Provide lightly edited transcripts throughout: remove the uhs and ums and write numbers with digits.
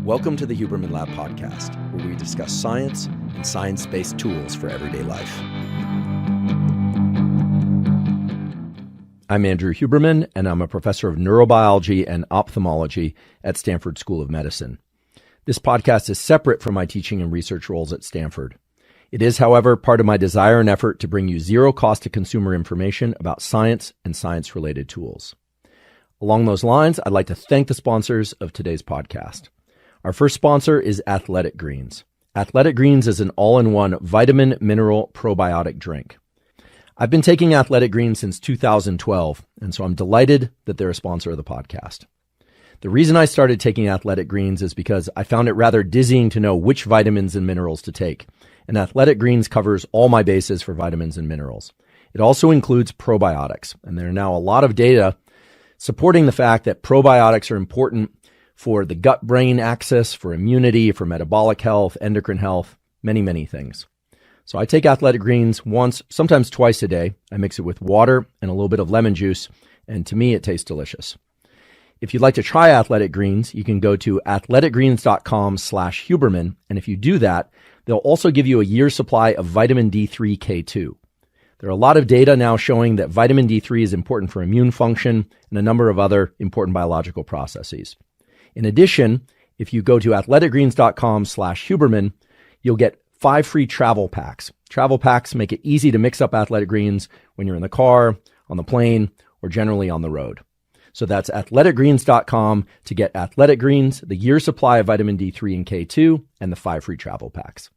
Welcome to the Huberman Lab podcast, where we discuss science and science-based tools for everyday life. I'm Andrew Huberman, and I'm a professor of neurobiology and ophthalmology at Stanford School of Medicine. This podcast is separate from my teaching and research roles at Stanford. It is, however, part of my desire and effort to bring you zero-cost-to-consumer information about science and science-related tools. Along those lines, I'd like to thank the sponsors of today's podcast. Our first sponsor is Athletic Greens. Athletic Greens is an all-in-one vitamin, mineral, probiotic drink. I've been taking Athletic Greens since 2012, and so I'm delighted that they're a sponsor of the podcast. The reason I started taking Athletic Greens is because I found it rather dizzying to know which vitamins and minerals to take, and Athletic Greens covers all my bases for vitamins and minerals. It also includes probiotics, and there are now a lot of data supporting the fact that probiotics are important for the gut-brain axis, for immunity, for metabolic health, endocrine health, many things. So I take Athletic Greens once, sometimes twice a day. I mix it with water and a little bit of lemon juice, and to me, it tastes delicious. If you'd like to try Athletic Greens, you can go to athleticgreens.com/Huberman, and if you do that, they'll also give you a year's supply of vitamin D3 K2. There are a lot of data now showing that vitamin D3 is important for immune function and a number of other important biological processes. In addition, if you go to athleticgreens.com/Huberman, you'll get 5 free travel packs. Travel packs make it easy to mix up Athletic Greens when you're in the car, on the plane, or generally on the road. So that's athleticgreens.com to get Athletic Greens, the year's supply of vitamin D3 and K2, and the 5 free travel packs.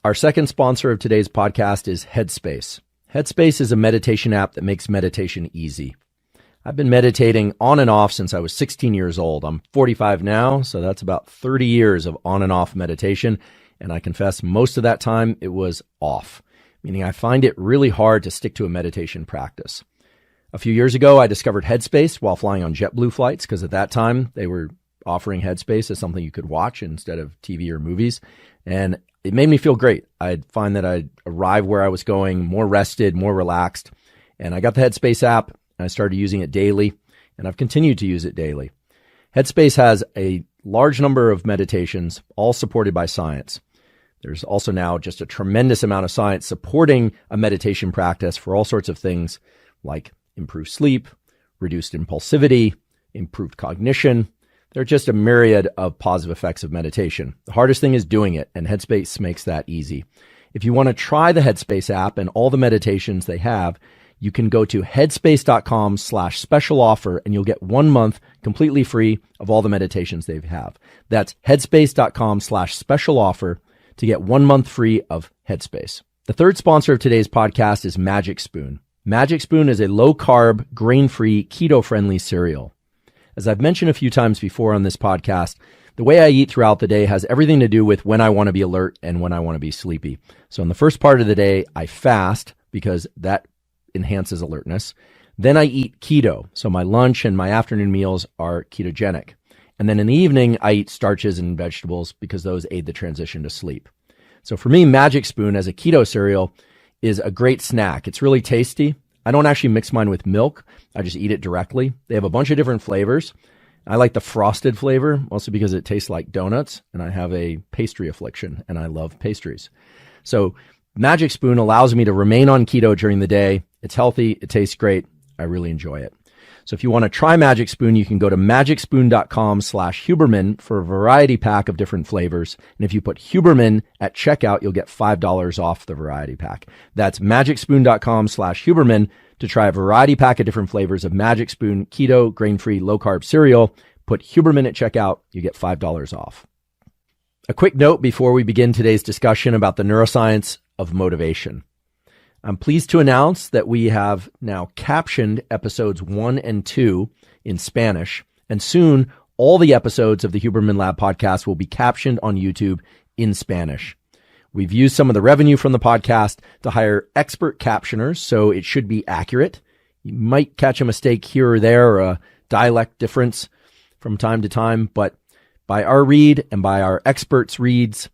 Our second sponsor of today's podcast is Headspace. Headspace is a meditation app that makes meditation easy. I've been meditating on and off since I was 16 years old. I'm 45 now, so that's about 30 years of on and off meditation. And I confess most of that time it was off, meaning I find it really hard to stick to a meditation practice. A few years ago, I discovered Headspace while flying on JetBlue flights, because at that time they were offering Headspace as something you could watch instead of TV or movies. And it made me feel great. I'd find that I'd arrive where I was going more rested, more relaxed. And I got the Headspace app. I started using it daily, and I've continued to use it daily. Headspace has a large number of meditations, all supported by science. There's also now just a tremendous amount of science supporting a meditation practice for all sorts of things like improved sleep, reduced impulsivity, improved cognition. There are just a myriad of positive effects of meditation. The hardest thing is doing it, and Headspace makes that easy. If you want to try the Headspace app and all the meditations they have, you can go to headspace.com/special offer, and you'll get 1 month completely free of all the meditations they have. That's headspace.com/special offer to get 1 month free of Headspace. The third sponsor of today's podcast is Magic Spoon. Magic Spoon is a low-carb, grain-free, keto-friendly cereal. As I've mentioned a few times before on this podcast, the way I eat throughout the day has everything to do with when I want to be alert and when I want to be sleepy. So in the first part of the day, I fast because that enhances alertness. Then I eat keto. So my lunch and my afternoon meals are ketogenic. And then in the evening, I eat starches and vegetables because those aid the transition to sleep. So for me, Magic Spoon as a keto cereal is a great snack. It's really tasty. I don't actually mix mine with milk. I just eat it directly. They have a bunch of different flavors. I like the frosted flavor, mostly because it tastes like donuts, and I have a pastry affliction, and I love pastries. So Magic Spoon allows me to remain on keto during the day. It's healthy. It tastes great. I really enjoy it. So if you want to try Magic Spoon, you can go to magicspoon.com/Huberman for a variety pack of different flavors. And if you put Huberman at checkout, you'll get $5 off the variety pack. That's magicspoon.com/Huberman to try a variety pack of different flavors of Magic Spoon keto, grain-free, low-carb cereal. Put Huberman at checkout. You get $5 off. A quick note before we begin today's discussion about the neuroscience of motivation. I'm pleased to announce that we have now captioned episodes 1 and 2 in Spanish, and soon all the episodes of the Huberman Lab podcast will be captioned on YouTube in Spanish. We've used some of the revenue from the podcast to hire expert captioners, so it should be accurate. You might catch a mistake here or there or a dialect difference from time to time, but by our read and by our experts' reads,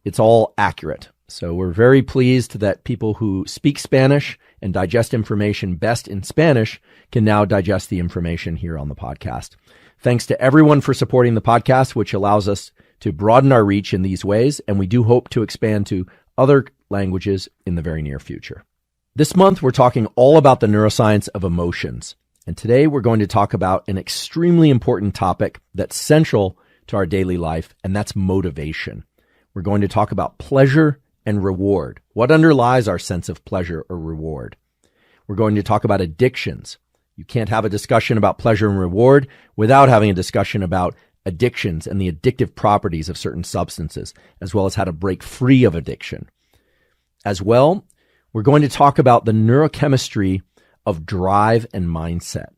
it's all accurate. So we're very pleased that people who speak Spanish and digest information best in Spanish can now digest the information here on the podcast. Thanks to everyone for supporting the podcast, which allows us to broaden our reach in these ways, and we do hope to expand to other languages in the very near future. This month, we're talking all about the neuroscience of emotions. And today, we're going to talk about an extremely important topic that's central to our daily life, and that's motivation. We're going to talk about pleasure and reward. What underlies our sense of pleasure or reward? We're going to talk about addictions. You can't have a discussion about pleasure and reward without having a discussion about addictions and the addictive properties of certain substances, as well as how to break free of addiction. As well, we're going to talk about the neurochemistry of drive and mindset.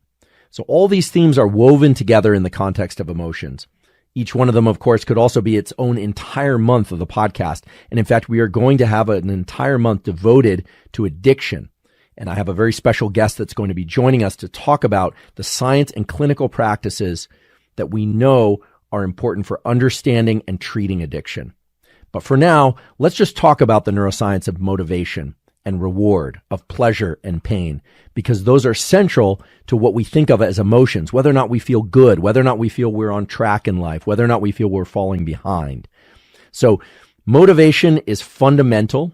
So all these themes are woven together in the context of emotions. Each one of them, of course, could also be its own entire month of the podcast. And in fact, we are going to have an entire month devoted to addiction. And I have a very special guest that's going to be joining us to talk about the science and clinical practices that we know are important for understanding and treating addiction. But for now, let's just talk about the neuroscience of motivation and reward, of pleasure and pain, because those are central to what we think of as emotions, whether or not we feel good, whether or not we feel we're on track in life, whether or not we feel we're falling behind. So motivation is fundamental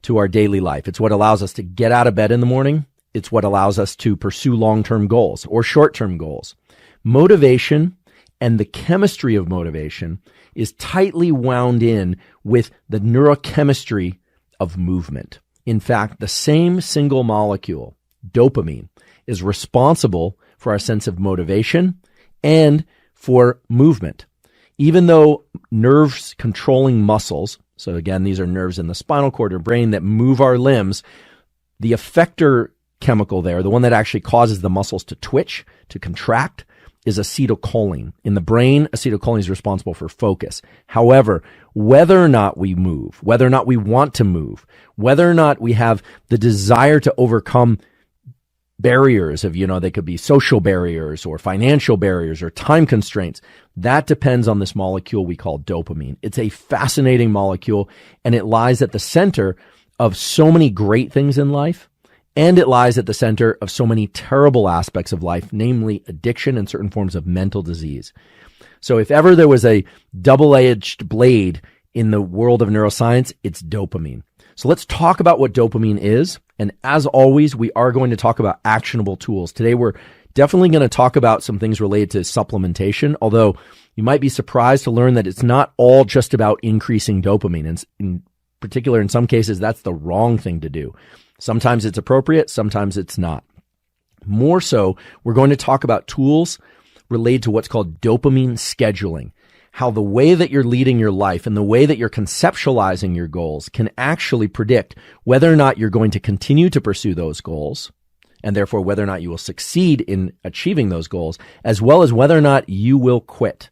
to our daily life. It's what allows us to get out of bed in the morning. It's what allows us to pursue long-term goals or short-term goals. Motivation and the chemistry of motivation is tightly wound in with the neurochemistry of movement. In fact, the same single molecule, dopamine, is responsible for our sense of motivation and for movement. Even though nerves controlling muscles, so again, these are nerves in the spinal cord or brain that move our limbs, the effector chemical there, the one that actually causes the muscles to twitch, to contract, is acetylcholine. In the brain, acetylcholine is responsible for focus. However, whether or not we move, whether or not we want to move, whether or not we have the desire to overcome barriers of, they could be social barriers or financial barriers or time constraints, that depends on this molecule we call dopamine. It's a fascinating molecule, and it lies at the center of so many great things in life. And it lies at the center of so many terrible aspects of life, namely addiction and certain forms of mental disease. So if ever there was a double-edged blade in the world of neuroscience, it's dopamine. So let's talk about what dopamine is. And as always, we are going to talk about actionable tools. Today, we're definitely going to talk about some things related to supplementation, although you might be surprised to learn that it's not all just about increasing dopamine. And in particular, in some cases, that's the wrong thing to do. Sometimes it's appropriate, sometimes it's not. More so, we're going to talk about tools related to what's called dopamine scheduling, how the way that you're leading your life and the way that you're conceptualizing your goals can actually predict whether or not you're going to continue to pursue those goals, and therefore whether or not you will succeed in achieving those goals, as well as whether or not you will quit.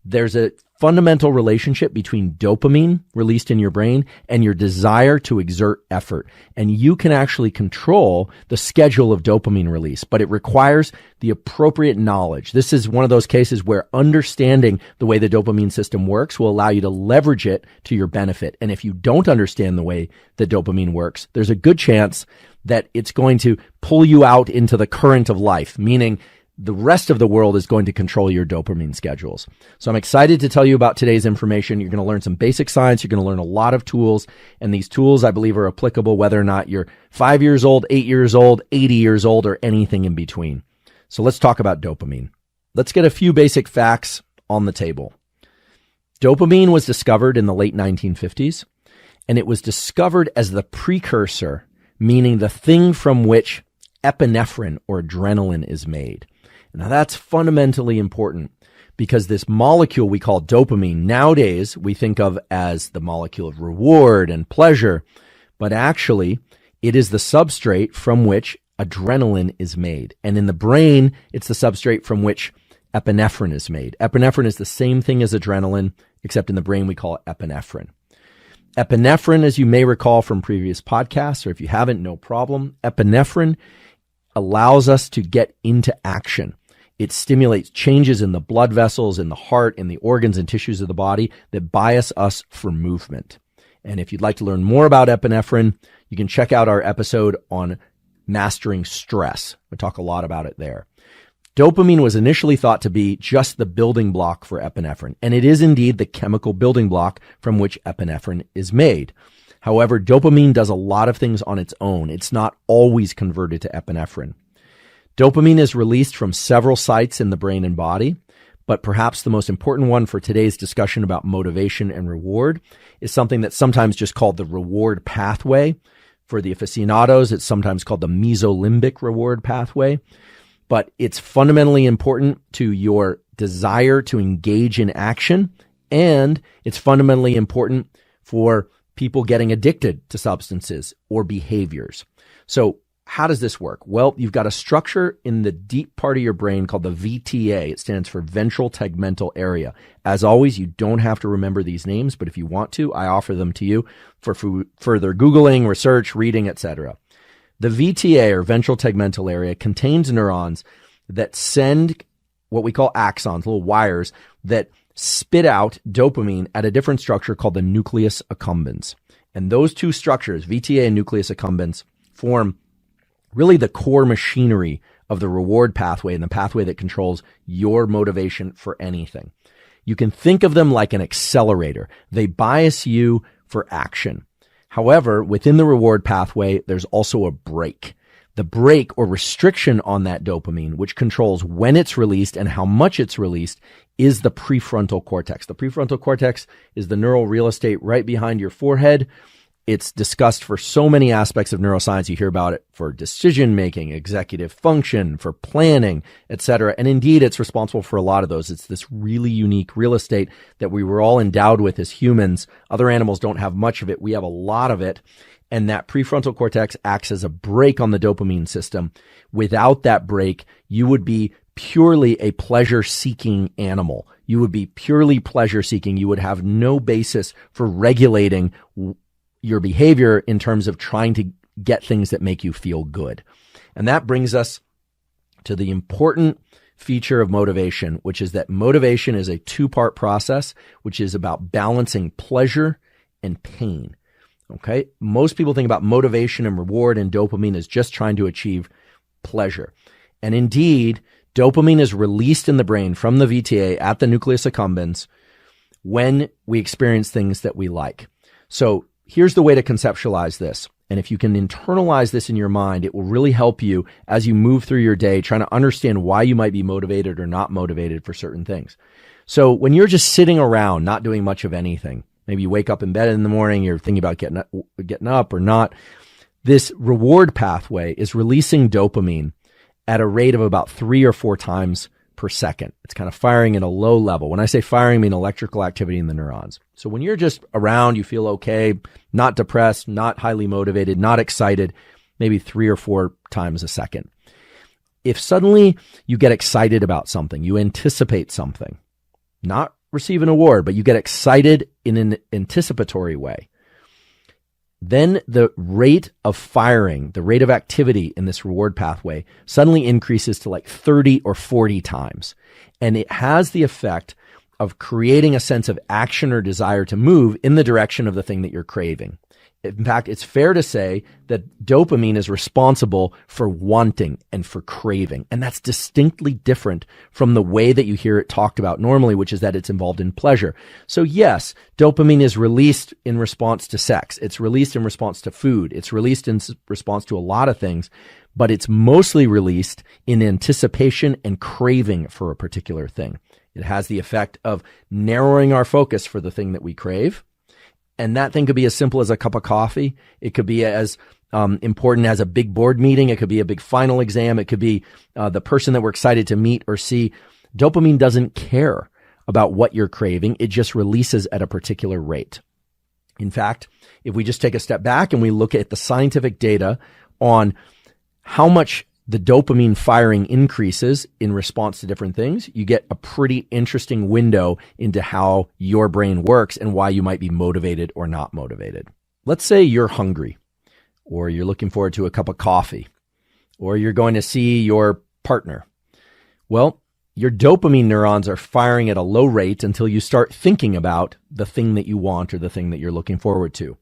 There's a fundamental relationship between dopamine released in your brain and your desire to exert effort. And you can actually control the schedule of dopamine release, but it requires the appropriate knowledge. This is one of those cases where understanding the way the dopamine system works will allow you to leverage it to your benefit. And if you don't understand the way the dopamine works, there's a good chance that it's going to pull you out into the current of life, meaning the rest of the world is going to control your dopamine schedules. So I'm excited to tell you about today's information. You're going to learn some basic science. You're going to learn a lot of tools. And these tools, I believe, are applicable whether or not you're 5 years old, 8 years old, 80 years old, or anything in between. So let's talk about dopamine. Let's get a few basic facts on the table. Dopamine was discovered in the late 1950s, and it was discovered as the precursor, meaning the thing from which epinephrine or adrenaline is made. Now that's fundamentally important because this molecule we call dopamine, nowadays we think of as the molecule of reward and pleasure, but actually it is the substrate from which adrenaline is made. And in the brain, it's the substrate from which epinephrine is made. Epinephrine is the same thing as adrenaline, except in the brain we call it epinephrine. Epinephrine, as you may recall from previous podcasts, or if you haven't, no problem. Epinephrine allows us to get into action. It stimulates changes in the blood vessels, in the heart, in the organs and tissues of the body that bias us for movement. And if you'd like to learn more about epinephrine, you can check out our episode on mastering stress. We talk a lot about it there. Dopamine was initially thought to be just the building block for epinephrine, and it is indeed the chemical building block from which epinephrine is made. However, dopamine does a lot of things on its own. It's not always converted to epinephrine. Dopamine is released from several sites in the brain and body, but perhaps the most important one for today's discussion about motivation and reward is something that's sometimes just called the reward pathway. For the aficionados, it's sometimes called the mesolimbic reward pathway, but it's fundamentally important to your desire to engage in action, and it's fundamentally important for people getting addicted to substances or behaviors. So how does this work? Well, you've got a structure in the deep part of your brain called the VTA. It stands for ventral tegmental area. As always, you don't have to remember these names, but if you want to, I offer them to you for further Googling, research, reading, etc. The VTA, or ventral tegmental area, contains neurons that send what we call axons, little wires that spit out dopamine at a different structure called the nucleus accumbens. And those two structures, VTA and nucleus accumbens, form really the core machinery of the reward pathway and the pathway that controls your motivation for anything. You can think of them like an accelerator. They bias you for action. However, within the reward pathway, there's also a brake. The brake or restriction on that dopamine, which controls when it's released and how much it's released, is the prefrontal cortex. The prefrontal cortex is the neural real estate right behind your forehead. It's discussed for so many aspects of neuroscience. You hear about it for decision-making, executive function, for planning, etc. And indeed, it's responsible for a lot of those. It's this really unique real estate that we were all endowed with as humans. Other animals don't have much of it. We have a lot of it. And that prefrontal cortex acts as a brake on the dopamine system. Without that brake, you would be purely a pleasure-seeking animal. You would be purely pleasure-seeking. You would have no basis for regulating your behavior in terms of trying to get things that make you feel good. And that brings us to the important feature of motivation, which is that motivation is a two-part process, which is about balancing pleasure and pain. Okay? Most people think about motivation and reward and dopamine as just trying to achieve pleasure. And indeed, dopamine is released in the brain from the VTA at the nucleus accumbens when we experience things that we like. So here's the way to conceptualize this. And if you can internalize this in your mind, it will really help you as you move through your day, trying to understand why you might be motivated or not motivated for certain things. So when you're just sitting around, not doing much of anything, maybe you wake up in bed in the morning, you're thinking about getting up or not, this reward pathway is releasing dopamine at a rate of about 3 or 4 times per second. It's kind of firing at a low level. When I say firing, I mean electrical activity in the neurons. So when you're just around, you feel okay, not depressed, not highly motivated, not excited, maybe 3 or 4 times a second. If suddenly you get excited about something, you anticipate something, not receive an award, but you get excited in an anticipatory way, then the rate of firing, the rate of activity in this reward pathway suddenly increases to like 30 or 40 times. And it has the effect of creating a sense of action or desire to move in the direction of the thing that you're craving. In fact, it's fair to say that dopamine is responsible for wanting and for craving. And that's distinctly different from the way that you hear it talked about normally, which is that it's involved in pleasure. So yes, dopamine is released in response to sex. It's released in response to food. It's released in response to a lot of things, but it's mostly released in anticipation and craving for a particular thing. It has the effect of narrowing our focus for the thing that we crave. And that thing could be as simple as a cup of coffee. It could be as important as a big board meeting. It could be a big final exam. It could be the person that we're excited to meet or see. Dopamine doesn't care about what you're craving. It just releases at a particular rate. In fact, if we just take a step back and we look at the scientific data on how much the dopamine firing increases in response to different things, you get a pretty interesting window into how your brain works and why you might be motivated or not motivated. Let's say you're hungry, or you're looking forward to a cup of coffee, or you're going to see your partner. Well, your dopamine neurons are firing at a low rate until you start thinking about the thing that you want or the thing that you're looking forward to.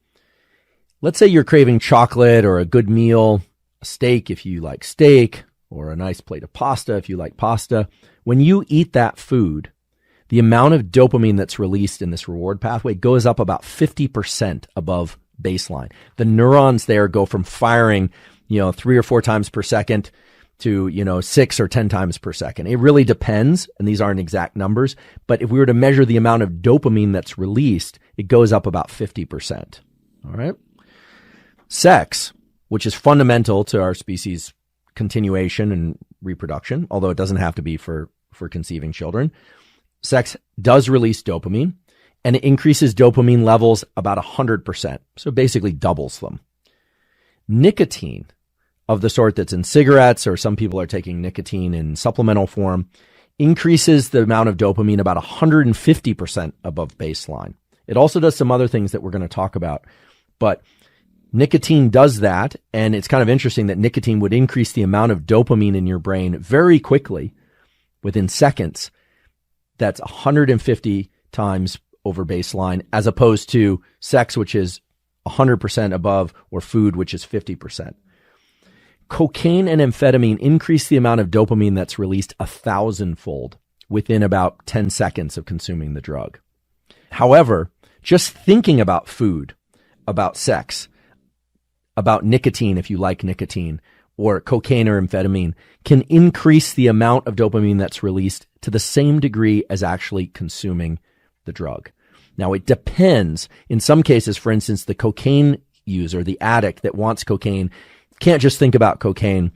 Let's say you're craving chocolate or a good meal a steak if you like steak, or a nice plate of pasta if you like pasta. When you eat that food, the amount of dopamine that's released in this reward pathway goes up about 50% above baseline. The neurons there go from firing, 3 or 4 times per second to, 6 or 10 times per second. It really depends, and these aren't exact numbers, but if we were to measure the amount of dopamine that's released, it goes up about 50%. All right. Sex, which is fundamental to our species' continuation and reproduction, although it doesn't have to be for conceiving children. Sex does release dopamine, and it increases dopamine levels about 100%. So basically doubles them. Nicotine, of the sort that's in cigarettes, or some people are taking nicotine in supplemental form, increases the amount of dopamine about 150% above baseline. It also does some other things that we're going to talk about, but nicotine does that, and it's kind of interesting that nicotine would increase the amount of dopamine in your brain very quickly, within seconds. That's 150 times over baseline, as opposed to sex, which is 100% above, or food, which is 50%. Cocaine and amphetamine increase the amount of dopamine that's released 1,000-fold within about 10 seconds of consuming the drug. However, just thinking about food, about sex, about nicotine, if you like nicotine, or cocaine or amphetamine, can increase the amount of dopamine that's released to the same degree as actually consuming the drug. Now, it depends. In some cases, for instance, the cocaine user, the addict that wants cocaine, can't just think about cocaine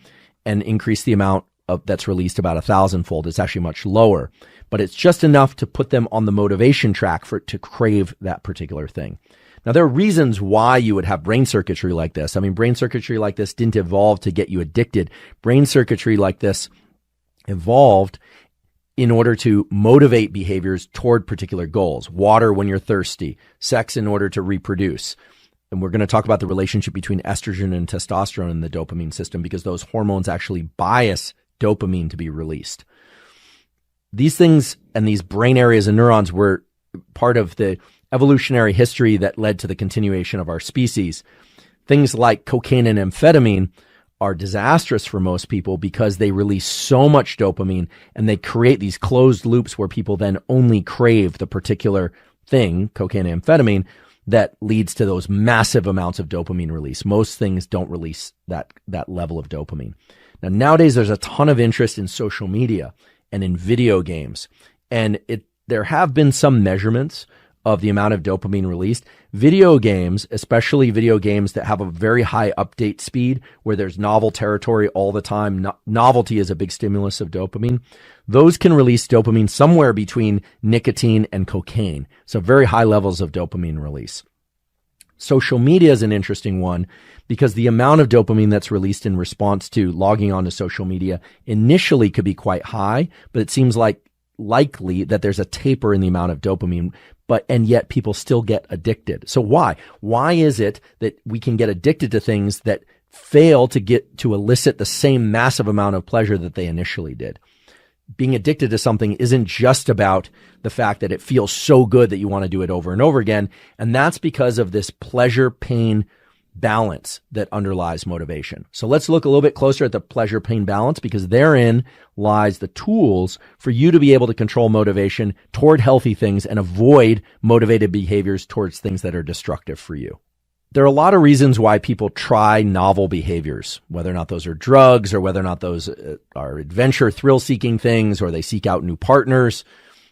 and increase the amount that's released about 1,000-fold. It's actually much lower, but it's just enough to put them on the motivation track to crave that particular thing. Now, there are reasons why you would have brain circuitry like this. I mean, brain circuitry like this didn't evolve to get you addicted. Brain circuitry like this evolved in order to motivate behaviors toward particular goals. Water when you're thirsty, sex in order to reproduce. And we're going to talk about the relationship between estrogen and testosterone in the dopamine system, because those hormones actually bias dopamine to be released. These things and these brain areas and neurons were part of the evolutionary history that led to the continuation of our species. Things like cocaine and amphetamine are disastrous for most people because they release so much dopamine, and they create these closed loops where people then only crave the particular thing, cocaine and amphetamine, that leads to those massive amounts of dopamine release. Most things don't release that level of dopamine. Now, nowadays, there's a ton of interest in social media and in video games, and there have been some measurements of the amount of dopamine released. Video games, especially video games that have a very high update speed, where there's novel territory all the time, novelty is a big stimulus of dopamine. Those can release dopamine somewhere between nicotine and cocaine. So very high levels of dopamine release. Social media is an interesting one because the amount of dopamine that's released in response to logging onto social media initially could be quite high, but it seems likely that there's a taper in the amount of dopamine, and yet people still get addicted. So why? Why is it that we can get addicted to things that fail to elicit the same massive amount of pleasure that they initially did? Being addicted to something isn't just about the fact that it feels so good that you want to do it over and over again. And that's because of this pleasure-pain balance that underlies motivation. So let's look a little bit closer at the pleasure-pain balance, because therein lies the tools for you to be able to control motivation toward healthy things and avoid motivated behaviors towards things that are destructive for you. There are a lot of reasons why people try novel behaviors, whether or not those are drugs, or whether or not those are adventure, thrill-seeking things, or they seek out new partners,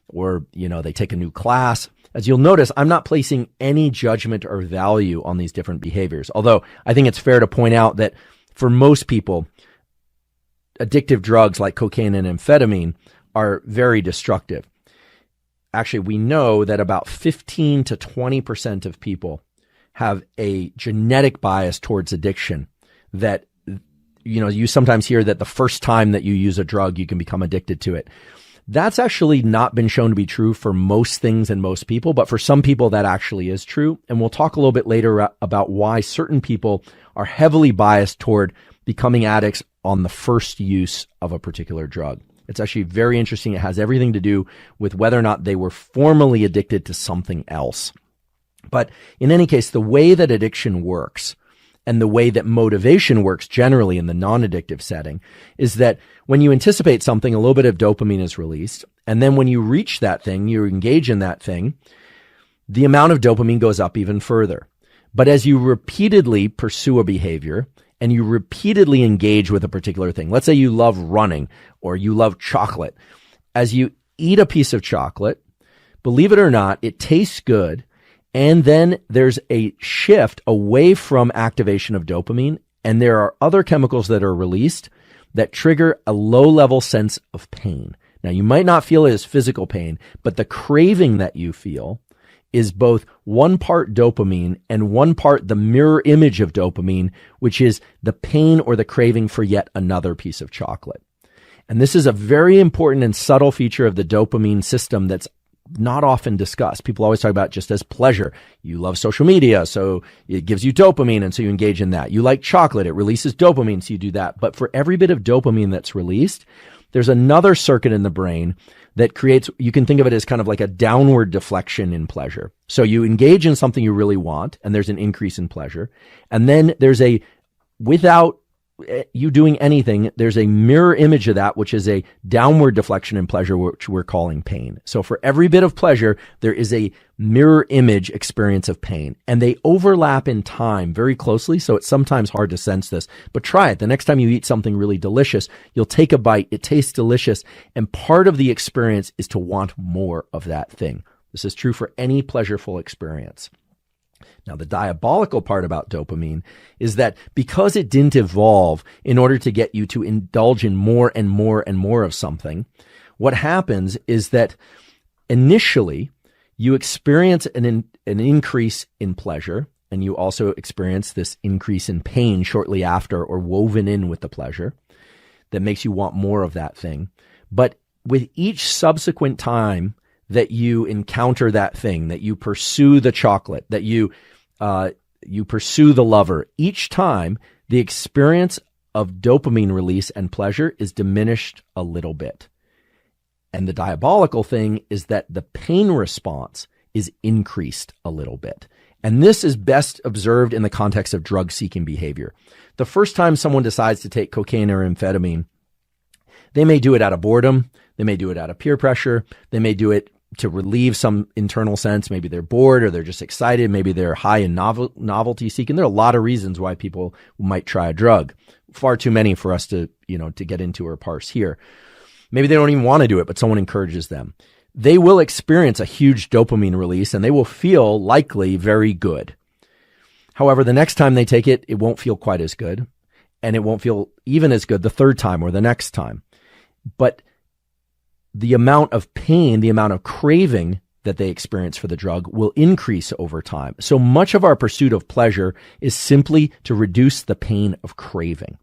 or, they take a new class. As you'll notice, I'm not placing any judgment or value on these different behaviors, although I think it's fair to point out that for most people, addictive drugs like cocaine and amphetamine are very destructive. Actually, we know that about 15 to 20% of people have a genetic bias towards addiction, that, you sometimes hear that the first time that you use a drug, you can become addicted to it. That's actually not been shown to be true for most things and most people, but for some people that actually is true. And we'll talk a little bit later about why certain people are heavily biased toward becoming addicts on the first use of a particular drug. It's actually very interesting. It has everything to do with whether or not they were formerly addicted to something else. But in any case, the way that addiction works, and the way that motivation works generally in the non-addictive setting is that when you anticipate something, a little bit of dopamine is released. And then when you reach that thing, you engage in that thing, the amount of dopamine goes up even further. But as you repeatedly pursue a behavior and you repeatedly engage with a particular thing, let's say you love running or you love chocolate. As you eat a piece of chocolate, believe it or not, it tastes good. And then there's a shift away from activation of dopamine. And there are other chemicals that are released that trigger a low-level sense of pain. Now, you might not feel it as physical pain, but the craving that you feel is both one part dopamine and one part the mirror image of dopamine, which is the pain or the craving for yet another piece of chocolate. And this is a very important and subtle feature of the dopamine system that's not often discussed. People always talk about just as pleasure. You love social media, so it gives you dopamine, and so you engage in that. You like chocolate, it releases dopamine, so you do that. But for every bit of dopamine that's released, there's another circuit in the brain that creates, you can think of it as kind of like a downward deflection in pleasure. So you engage in something you really want, and there's an increase in pleasure. And then there's without you doing anything, there's a mirror image of that, which is a downward deflection in pleasure, which we're calling pain. So for every bit of pleasure, there is a mirror image experience of pain, and they overlap in time very closely. So it's sometimes hard to sense this, but try it. The next time you eat something really delicious, you'll take a bite. It tastes delicious. And part of the experience is to want more of that thing. This is true for any pleasureful experience. Now, the diabolical part about dopamine is that because it didn't evolve in order to get you to indulge in more and more and more of something, what happens is that initially you experience an increase in pleasure, and you also experience this increase in pain shortly after or woven in with the pleasure that makes you want more of that thing. But with each subsequent time that you encounter that thing, that you pursue the chocolate, that you pursue the lover, each time the experience of dopamine release and pleasure is diminished a little bit. And the diabolical thing is that the pain response is increased a little bit. And this is best observed in the context of drug-seeking behavior. The first time someone decides to take cocaine or amphetamine, they may do it out of boredom. They may do it out of peer pressure. They may do it to relieve some internal sense. Maybe they're bored or they're just excited. Maybe they're high in novelty seeking. There are a lot of reasons why people might try a drug. Far too many for us to get into or parse here. Maybe they don't even want to do it, but someone encourages them. They will experience a huge dopamine release and they will feel likely very good. However, the next time they take it, it won't feel quite as good, and it won't feel even as good the third time or the next time. But the amount of pain, the amount of craving that they experience for the drug will increase over time. So much of our pursuit of pleasure is simply to reduce the pain of craving.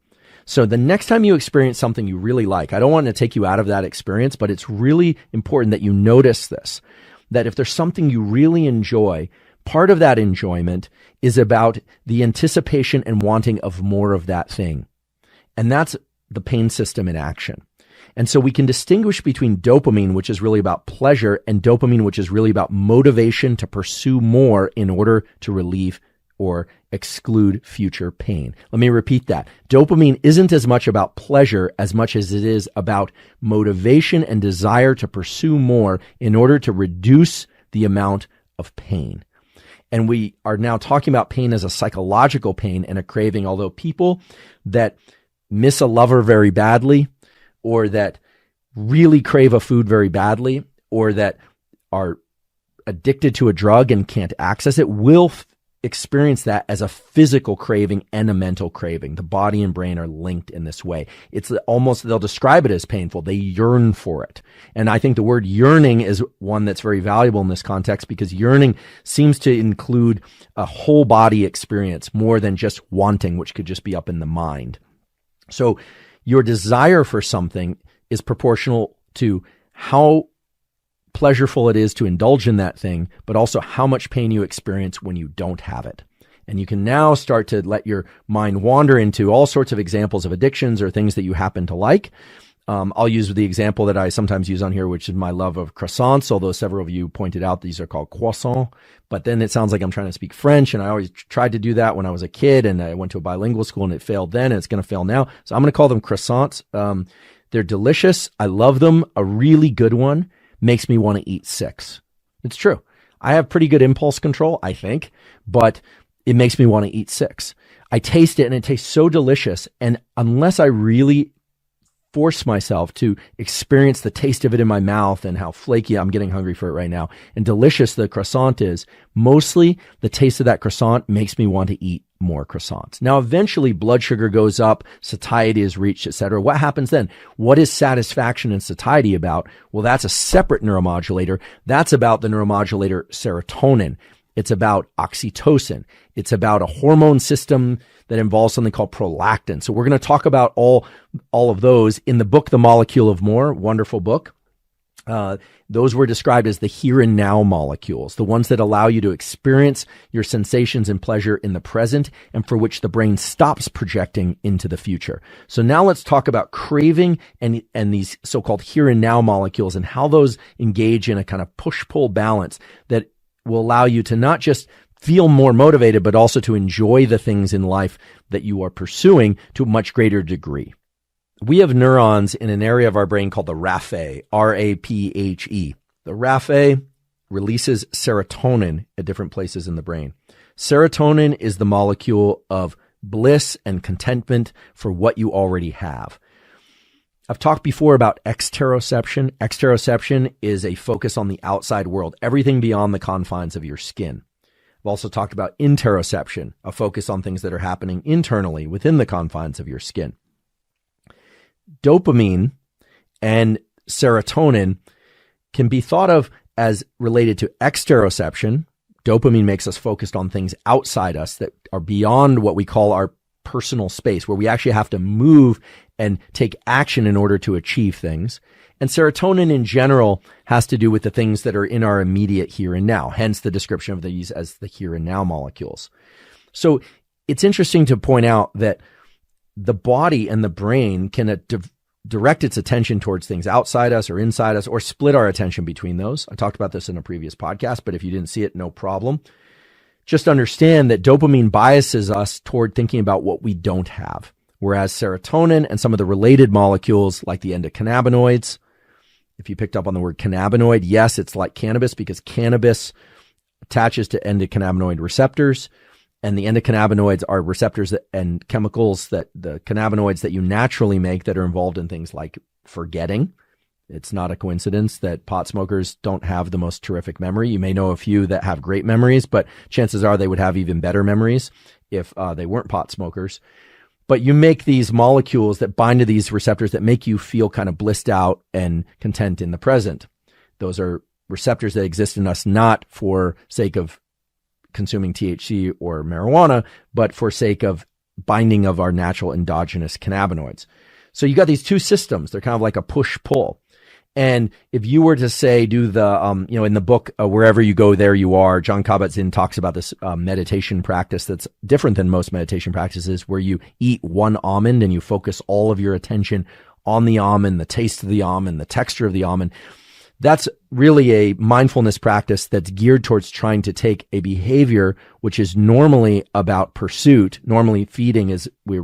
So the next time you experience something you really like, I don't want to take you out of that experience, but it's really important that you notice this, that if there's something you really enjoy, part of that enjoyment is about the anticipation and wanting of more of that thing. And that's the pain system in action. And so we can distinguish between dopamine, which is really about pleasure, and dopamine, which is really about motivation to pursue more in order to relieve or exclude future pain. Let me repeat that. Dopamine isn't as much about pleasure as much as it is about motivation and desire to pursue more in order to reduce the amount of pain. And we are now talking about pain as a psychological pain and a craving, although people that miss a lover very badly, or that really crave a food very badly, or that are addicted to a drug and can't access it will experience that as a physical craving and a mental craving. The body and brain are linked in this way. It's almost, they'll describe it as painful. They yearn for it. And I think the word yearning is one that's very valuable in this context, because yearning seems to include a whole body experience more than just wanting, which could just be up in the mind. So your desire for something is proportional to how pleasureful it is to indulge in that thing, but also how much pain you experience when you don't have it. And you can now start to let your mind wander into all sorts of examples of addictions or things that you happen to like. I'll use the example that I sometimes use on here, which is my love of croissants, although several of you pointed out these are called croissants. But then it sounds like I'm trying to speak French, and I always tried to do that when I was a kid, and I went to a bilingual school, and it failed then, and it's going to fail now. So I'm going to call them croissants. They're delicious. I love them. A really good one makes me want to eat 6. It's true. I have pretty good impulse control, I think, but it makes me want to eat 6. I taste it, and it tastes so delicious, and unless I really force myself to experience the taste of it in my mouth and how flaky, I'm getting hungry for it right now, and delicious the croissant is, mostly the taste of that croissant makes me want to eat more croissants. Now, eventually blood sugar goes up, satiety is reached, etc. What happens then? What is satisfaction and satiety about? Well, that's a separate neuromodulator. That's about the neuromodulator serotonin. It's about oxytocin. It's about a hormone system that involves something called prolactin. So we're going to talk about all of those in the book, The Molecule of More, wonderful book. Those were described as the here and now molecules, the ones that allow you to experience your sensations and pleasure in the present and for which the brain stops projecting into the future. So now let's talk about craving and these so-called here and now molecules and how those engage in a kind of push-pull balance that will allow you to not just feel more motivated, but also to enjoy the things in life that you are pursuing to a much greater degree. We have neurons in an area of our brain called the raphe, R-A-P-H-E. The raphe releases serotonin at different places in the brain. Serotonin is the molecule of bliss and contentment for what you already have. I've talked before about exteroception. Exteroception is a focus on the outside world, everything beyond the confines of your skin. I've also talked about interoception, a focus on things that are happening internally within the confines of your skin. Dopamine and serotonin can be thought of as related to exteroception. Dopamine makes us focused on things outside us that are beyond what we call our personal space, where we actually have to move and take action in order to achieve things. And serotonin in general has to do with the things that are in our immediate here and now, hence the description of these as the here and now molecules. So it's interesting to point out that the body and the brain can direct its attention towards things outside us or inside us, or split our attention between those. I talked about this in a previous podcast, but if you didn't see it, no problem. Just understand that dopamine biases us toward thinking about what we don't have, whereas serotonin and some of the related molecules like the endocannabinoids, if you picked up on the word cannabinoid, yes, it's like cannabis because cannabis attaches to endocannabinoid receptors, and the endocannabinoids are receptors and chemicals that the cannabinoids that you naturally make that are involved in things like forgetting. It's not a coincidence that pot smokers don't have the most terrific memory. You may know a few that have great memories, but chances are they would have even better memories if they weren't pot smokers. But you make these molecules that bind to these receptors that make you feel kind of blissed out and content in the present. Those are receptors that exist in us not for sake of consuming THC or marijuana, but for sake of binding of our natural endogenous cannabinoids. So you got these two systems. They're kind of like a push-pull. And if you were to say, do the, in the book, Wherever You Go, There You Are, Jon Kabat-Zinn talks about this meditation practice that's different than most meditation practices, where you eat one almond and you focus all of your attention on the almond, the taste of the almond, the texture of the almond. That's really a mindfulness practice that's geared towards trying to take a behavior which is normally about pursuit. Normally feeding is we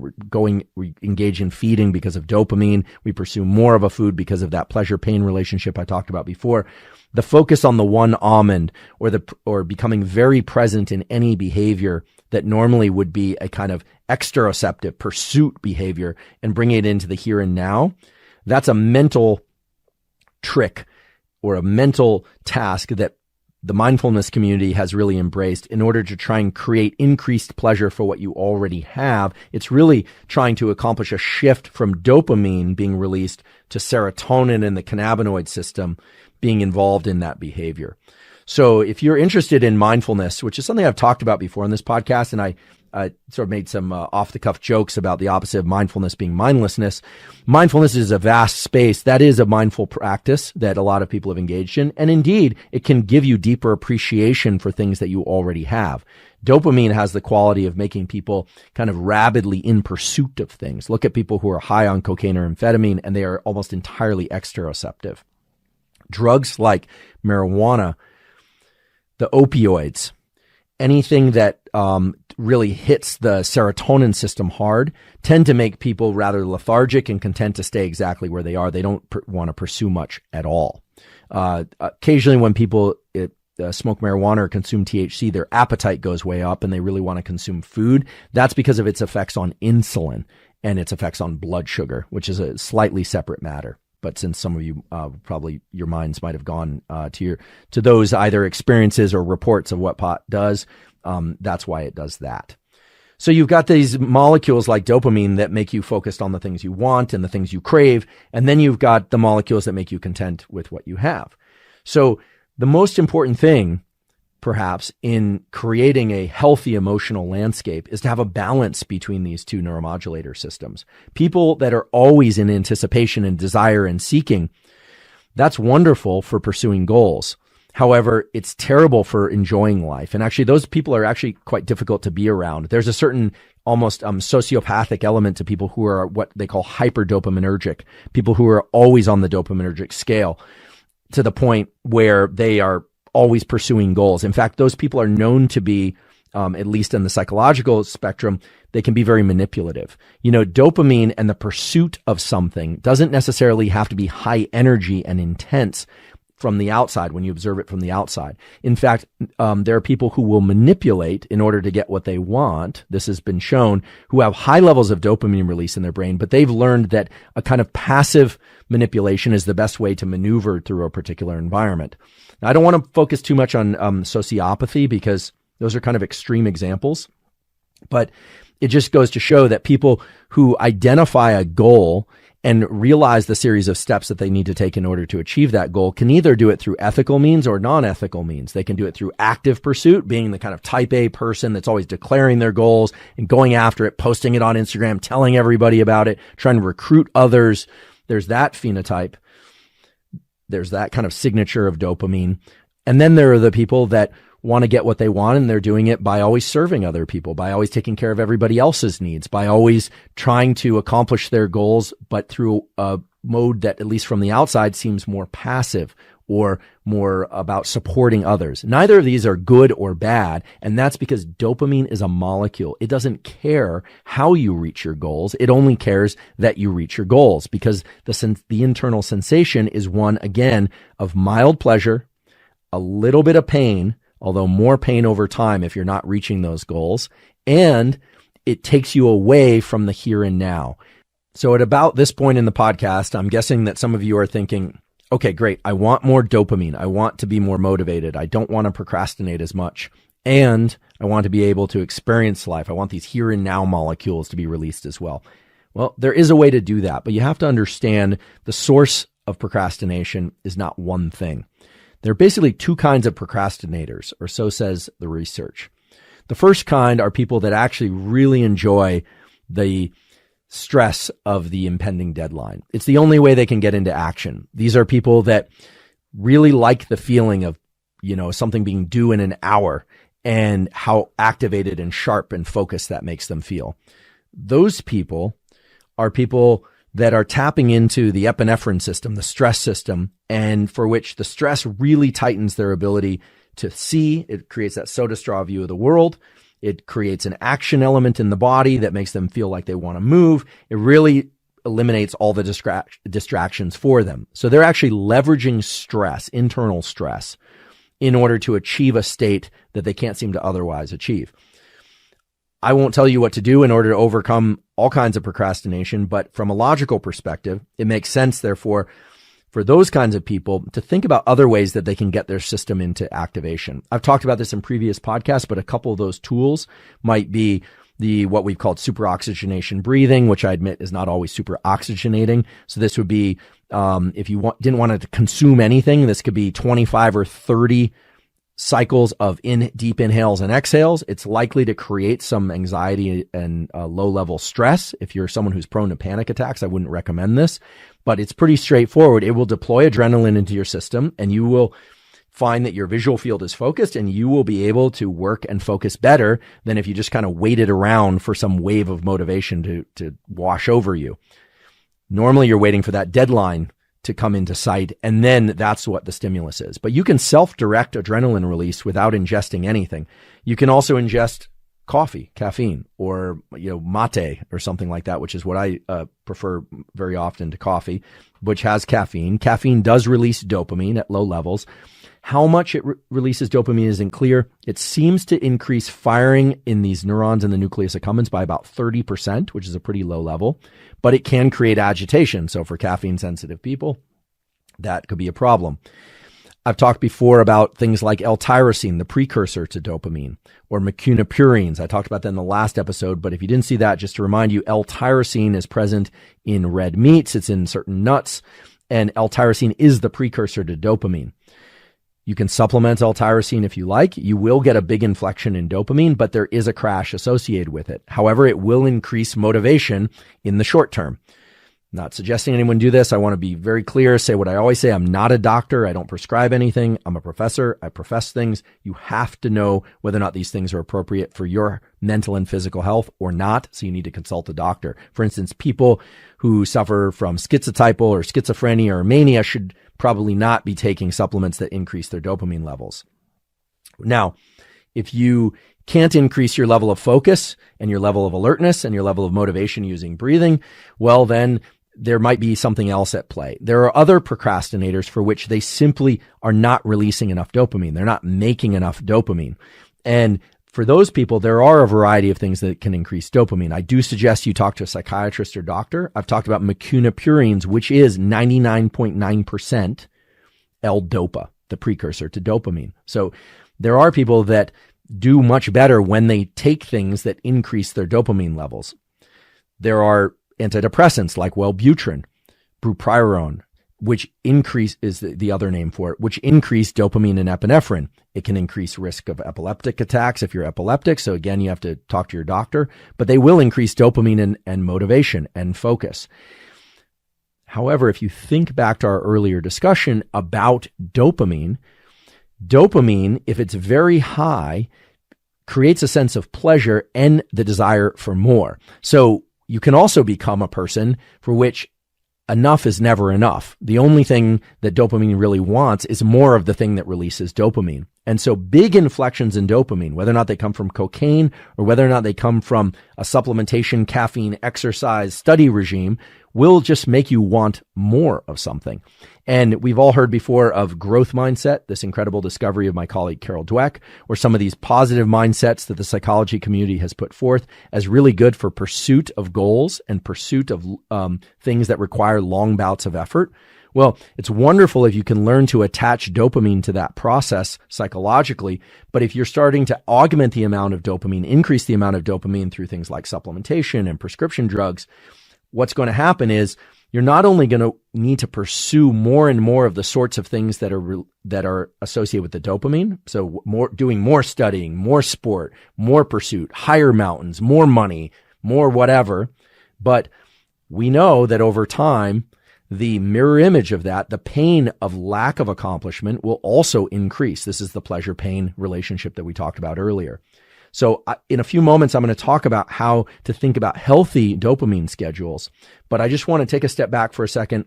engage in feeding because of dopamine. We pursue more of a food because of that pleasure-pain relationship I talked about before. The focus on the one almond or becoming very present in any behavior that normally would be a kind of exteroceptive pursuit behavior and bring it into the here and now. That's a mental trick or a mental task that the mindfulness community has really embraced in order to try and create increased pleasure for what you already have. It's really trying to accomplish a shift from dopamine being released to serotonin and the cannabinoid system being involved in that behavior. So if you're interested in mindfulness, which is something I've talked about before on this podcast, and I sort of made some off-the-cuff jokes about the opposite of mindfulness being mindlessness. Mindfulness is a vast space. That is a mindful practice that a lot of people have engaged in. And indeed, it can give you deeper appreciation for things that you already have. Dopamine has the quality of making people kind of rabidly in pursuit of things. Look at people who are high on cocaine or amphetamine, and they are almost entirely exteroceptive. Drugs like marijuana, the opioids, anything that really hits the serotonin system hard, tend to make people rather lethargic and content to stay exactly where they are. They don't want to pursue much at all. Occasionally when people smoke marijuana or consume THC, their appetite goes way up and they really want to consume food. That's because of its effects on insulin and its effects on blood sugar, which is a slightly separate matter. But since some of you probably your minds might have gone to those either experiences or reports of what pot does, that's why it does that. So you've got these molecules like dopamine that make you focused on the things you want and the things you crave, and then you've got the molecules that make you content with what you have. So the most important thing, perhaps, in creating a healthy emotional landscape is to have a balance between these two neuromodulator systems. People that are always in anticipation and desire and seeking, that's wonderful for pursuing goals. However, it's terrible for enjoying life. And actually, those people are actually quite difficult to be around. There's a certain almost sociopathic element to people who are what they call hyperdopaminergic, people who are always on the dopaminergic scale to the point where they are always pursuing goals. In fact, those people are known to be, at least in the psychological spectrum, they can be very manipulative. Dopamine and the pursuit of something doesn't necessarily have to be high energy and intense from the outside when you observe it from the outside. In fact, there are people who will manipulate in order to get what they want. This has been shown, who have high levels of dopamine release in their brain, but they've learned that a kind of passive manipulation is the best way to maneuver through a particular environment. Now, I don't want to focus too much on sociopathy because those are kind of extreme examples, but it just goes to show that people who identify a goal and realize the series of steps that they need to take in order to achieve that goal can either do it through ethical means or non-ethical means. They can do it through active pursuit, being the kind of type A person that's always declaring their goals and going after it, posting it on Instagram, telling everybody about it, trying to recruit others. There's that phenotype. There's that kind of signature of dopamine. And then there are the people that want to get what they want, and they're doing it by always serving other people, by always taking care of everybody else's needs, by always trying to accomplish their goals, but through a mode that, at least from the outside, seems more passive or more about supporting others. Neither of these are good or bad, and that's because dopamine is a molecule. It doesn't care how you reach your goals. It only cares that you reach your goals, because the internal sensation is one, again, of mild pleasure, a little bit of pain, although more pain over time if you're not reaching those goals, and it takes you away from the here and now. So at about this point in the podcast, I'm guessing that some of you are thinking, okay, great, I want more dopamine. I want to be more motivated. I don't want to procrastinate as much. And I want to be able to experience life. I want these here and now molecules to be released as well. Well, there is a way to do that, but you have to understand the source of procrastination is not one thing. There are basically two kinds of procrastinators, or so says the research. The first kind are people that actually really enjoy the stress of the impending deadline. It's the only way they can get into action. These are people that really like the feeling of, something being due in an hour and how activated and sharp and focused that makes them feel. Those people are people that are tapping into the epinephrine system, the stress system, and for which the stress really tightens their ability to see. It creates that soda straw view of the world. It creates an action element in the body that makes them feel like they want to move. It really eliminates all the distractions for them. So they're actually leveraging stress, internal stress, in order to achieve a state that they can't seem to otherwise achieve. I won't tell you what to do in order to overcome all kinds of procrastination, but from a logical perspective, it makes sense, therefore, for those kinds of people to think about other ways that they can get their system into activation. I've talked about this in previous podcasts, but a couple of those tools might be what we've called superoxygenation breathing, which I admit is not always super oxygenating. So this would be, if you didn't want to consume anything, this could be 25 or 30 cycles of deep inhales and exhales. It's likely to create some anxiety and low-level stress. If you're someone who's prone to panic attacks, I wouldn't recommend this, but it's pretty straightforward. It will deploy adrenaline into your system, and you will find that your visual field is focused, and you will be able to work and focus better than if you just kind of waited around for some wave of motivation to wash over you. Normally, you're waiting for that deadline to come into sight, and then that's what the stimulus is. But you can self-direct adrenaline release without ingesting anything. You can also ingest coffee, caffeine, or mate or something like that, which is what I prefer very often to coffee, which has caffeine. Caffeine does release dopamine at low levels. How much it releases dopamine isn't clear. It seems to increase firing in these neurons in the nucleus accumbens by about 30%, which is a pretty low level, but it can create agitation. So for caffeine sensitive people, that could be a problem. I've talked before about things like L-tyrosine, the precursor to dopamine, or mecunopurines. I talked about that in the last episode, but if you didn't see that, just to remind you, L-tyrosine is present in red meats. It's in certain nuts, and L-tyrosine is the precursor to dopamine. You can supplement L-tyrosine if you like. You will get a big inflection in dopamine, but there is a crash associated with it. However, it will increase motivation in the short term. Not suggesting anyone do this. I want to be very clear, say what I always say. I'm not a doctor. I don't prescribe anything. I'm a professor. I profess things. You have to know whether or not these things are appropriate for your mental and physical health or not. So you need to consult a doctor. For instance, people who suffer from schizotypal or schizophrenia or mania should probably not be taking supplements that increase their dopamine levels. Now, if you can't increase your level of focus and your level of alertness and your level of motivation using breathing, well, then there might be something else at play. There are other procrastinators for which they simply are not releasing enough dopamine. They're not making enough dopamine. And for those people, there are a variety of things that can increase dopamine. I do suggest you talk to a psychiatrist or doctor. I've talked about mecunopurines, which is 99.9% L-dopa, the precursor to dopamine. So there are people that do much better when they take things that increase their dopamine levels. There are antidepressants like Wellbutrin, bupropion, which is the other name for it, which increase dopamine and epinephrine. It can increase risk of epileptic attacks if you're epileptic. So again, you have to talk to your doctor, but they will increase dopamine and motivation and focus. However, if you think back to our earlier discussion about dopamine, if it's very high, creates a sense of pleasure and the desire for more. So you can also become a person for which enough is never enough. The only thing that dopamine really wants is more of the thing that releases dopamine. And so big inflections in dopamine, whether or not they come from cocaine or whether or not they come from a supplementation, caffeine, exercise, study regime, will just make you want more of something. And we've all heard before of growth mindset, this incredible discovery of my colleague Carol Dweck, or some of these positive mindsets that the psychology community has put forth as really good for pursuit of goals and pursuit of things that require long bouts of effort. Well, it's wonderful if you can learn to attach dopamine to that process psychologically, but if you're starting to augment the amount of dopamine, increase the amount of dopamine through things like supplementation and prescription drugs, what's going to happen is you're not only going to need to pursue more and more of the sorts of things that are associated with the dopamine. So doing more studying, more sport, more pursuit, higher mountains, more money, more whatever. But we know that over time, the mirror image of that, the pain of lack of accomplishment, will also increase. This is the pleasure-pain relationship that we talked about earlier. So in a few moments, I'm going to talk about how to think about healthy dopamine schedules. But I just want to take a step back for a second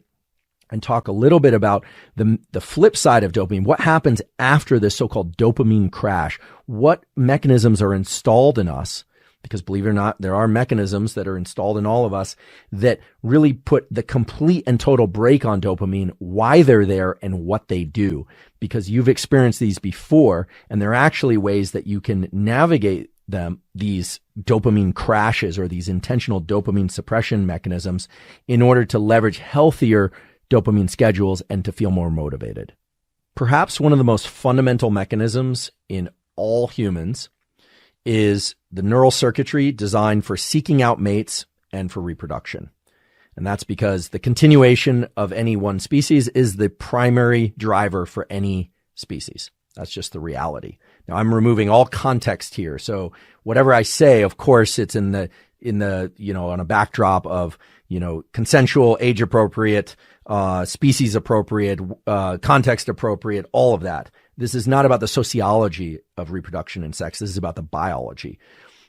and talk a little bit about the flip side of dopamine. What happens after this so-called dopamine crash? What mechanisms are installed in us? Because believe it or not, there are mechanisms that are installed in all of us that really put the complete and total brake on dopamine, why they're there and what they do. Because you've experienced these before, and they're actually ways that you can navigate these dopamine crashes or these intentional dopamine suppression mechanisms in order to leverage healthier dopamine schedules and to feel more motivated. Perhaps one of the most fundamental mechanisms in all humans is the neural circuitry designed for seeking out mates and for reproduction. And that's because the continuation of any one species is the primary driver for any species. That's just the reality. Now I'm removing all context here. So whatever I say, of course, it's in the, on a backdrop of, consensual, age appropriate, species appropriate, context appropriate, all of that. This is not about the sociology of reproduction and sex. This is about the biology.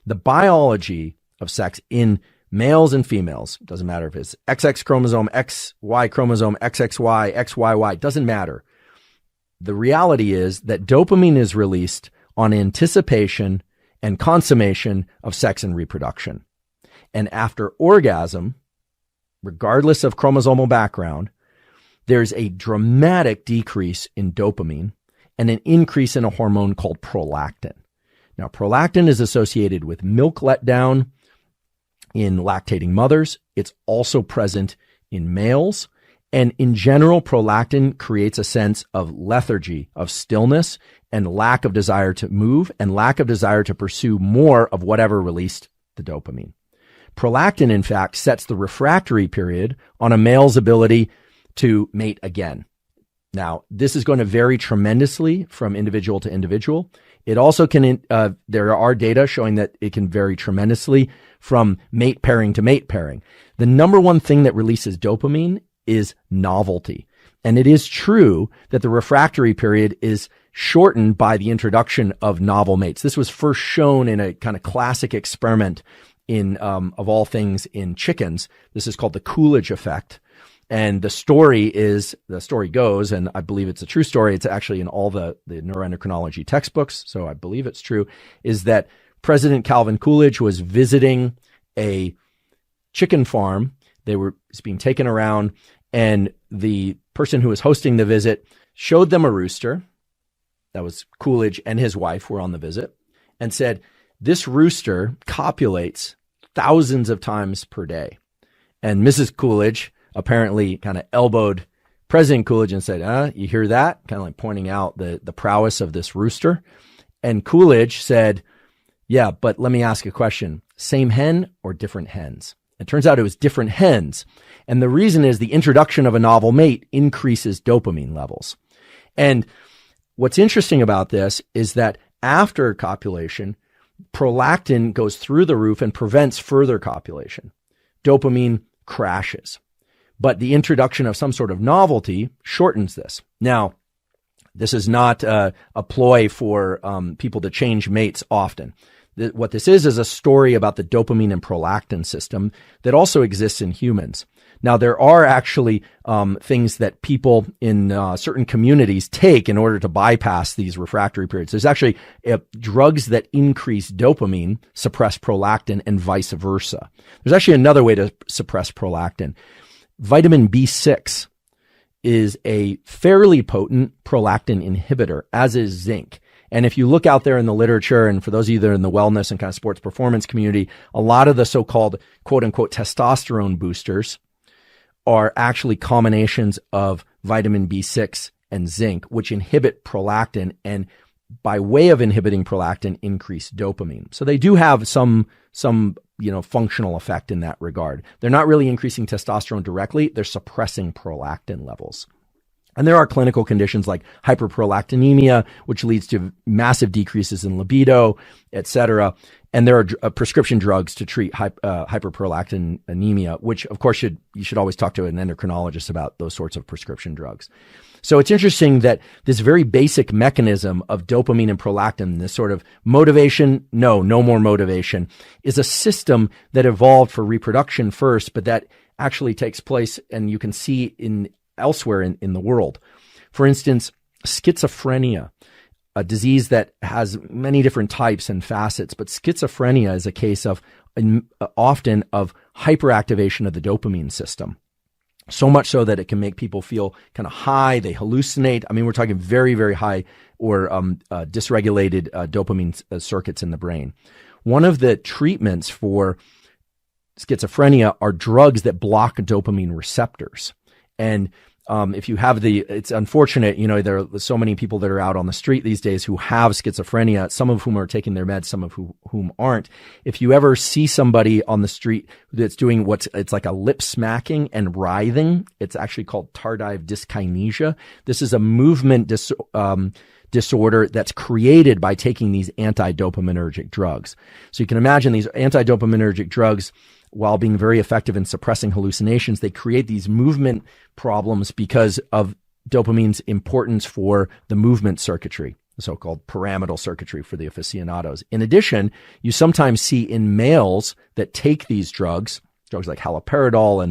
The biology of sex in males and females, doesn't matter if it's XX chromosome, XY chromosome, XXY, XYY, doesn't matter. The reality is that dopamine is released on anticipation and consummation of sex and reproduction. And after orgasm, regardless of chromosomal background, there's a dramatic decrease in dopamine and an increase in a hormone called prolactin. Now, prolactin is associated with milk letdown in lactating mothers. It's also present in males. And in general, prolactin creates a sense of lethargy, of stillness, and lack of desire to move and lack of desire to pursue more of whatever released the dopamine. Prolactin, in fact, sets the refractory period on a male's ability to mate again. Now, this is going to vary tremendously from individual to individual. It also can, there are data showing that it can vary tremendously from mate pairing to mate pairing. The number one thing that releases dopamine is novelty. And it is true that the refractory period is shortened by the introduction of novel mates. This was first shown in a kind of classic experiment in, of all things, in chickens. This is called the Coolidge effect. And the story goes, and I believe it's a true story, it's actually in all the neuroendocrinology textbooks, so I believe it's true, is that President Calvin Coolidge was visiting a chicken farm. It's being taken around, and the person who was hosting the visit showed them a rooster. That was Coolidge and his wife were on the visit, and said, this rooster copulates thousands of times per day. And Mrs. Coolidge apparently kind of elbowed President Coolidge and said, you hear that? Kind of like pointing out the prowess of this rooster. And Coolidge said, yeah, but let me ask a question. Same hen or different hens? It turns out it was different hens. And the reason is the introduction of a novel mate increases dopamine levels. And what's interesting about this is that after copulation, prolactin goes through the roof and prevents further copulation. Dopamine crashes. But the introduction of some sort of novelty shortens this. Now, this is not a ploy for people to change mates often. What this is a story about the dopamine and prolactin system that also exists in humans. Now, there are actually things that people in certain communities take in order to bypass these refractory periods. There's actually drugs that increase dopamine, suppress prolactin, and vice versa. There's actually another way to suppress prolactin. Vitamin B6 is a fairly potent prolactin inhibitor, as is zinc. And if you look out there in the literature, and for those of you that are in the wellness and kind of sports performance community, a lot of the so-called quote unquote testosterone boosters are actually combinations of vitamin B6 and zinc, which inhibit prolactin, and by way of inhibiting prolactin, increase dopamine. So they do have some functional effect in that regard. They're not really increasing testosterone directly. They're suppressing prolactin levels. And there are clinical conditions like hyperprolactinemia, which leads to massive decreases in libido, et cetera. And there are prescription drugs to treat hyperprolactinemia, which of course you should always talk to an endocrinologist about those sorts of prescription drugs. So it's interesting that this very basic mechanism of dopamine and prolactin, this sort of motivation, no more motivation, is a system that evolved for reproduction first, but that actually takes place, and you can see elsewhere in the world. For instance, schizophrenia, a disease that has many different types and facets, but schizophrenia is a case of often of hyperactivation of the dopamine system. So much so that it can make people feel kind of high, they hallucinate. I mean, we're talking very, very high or dysregulated dopamine circuits in the brain. One of the treatments for schizophrenia are drugs that block dopamine receptors. And if you have it's unfortunate, there are so many people that are out on the street these days who have schizophrenia, some of whom are taking their meds, some of whom aren't. If you ever see somebody on the street that's doing it's like a lip smacking and writhing, it's actually called tardive dyskinesia. This is a movement disorder that's created by taking these anti-dopaminergic drugs. So you can imagine these anti-dopaminergic drugs, while being very effective in suppressing hallucinations, they create these movement problems because of dopamine's importance for the movement circuitry, the so-called pyramidal circuitry for the aficionados. In addition, you sometimes see in males that take these drugs like haloperidol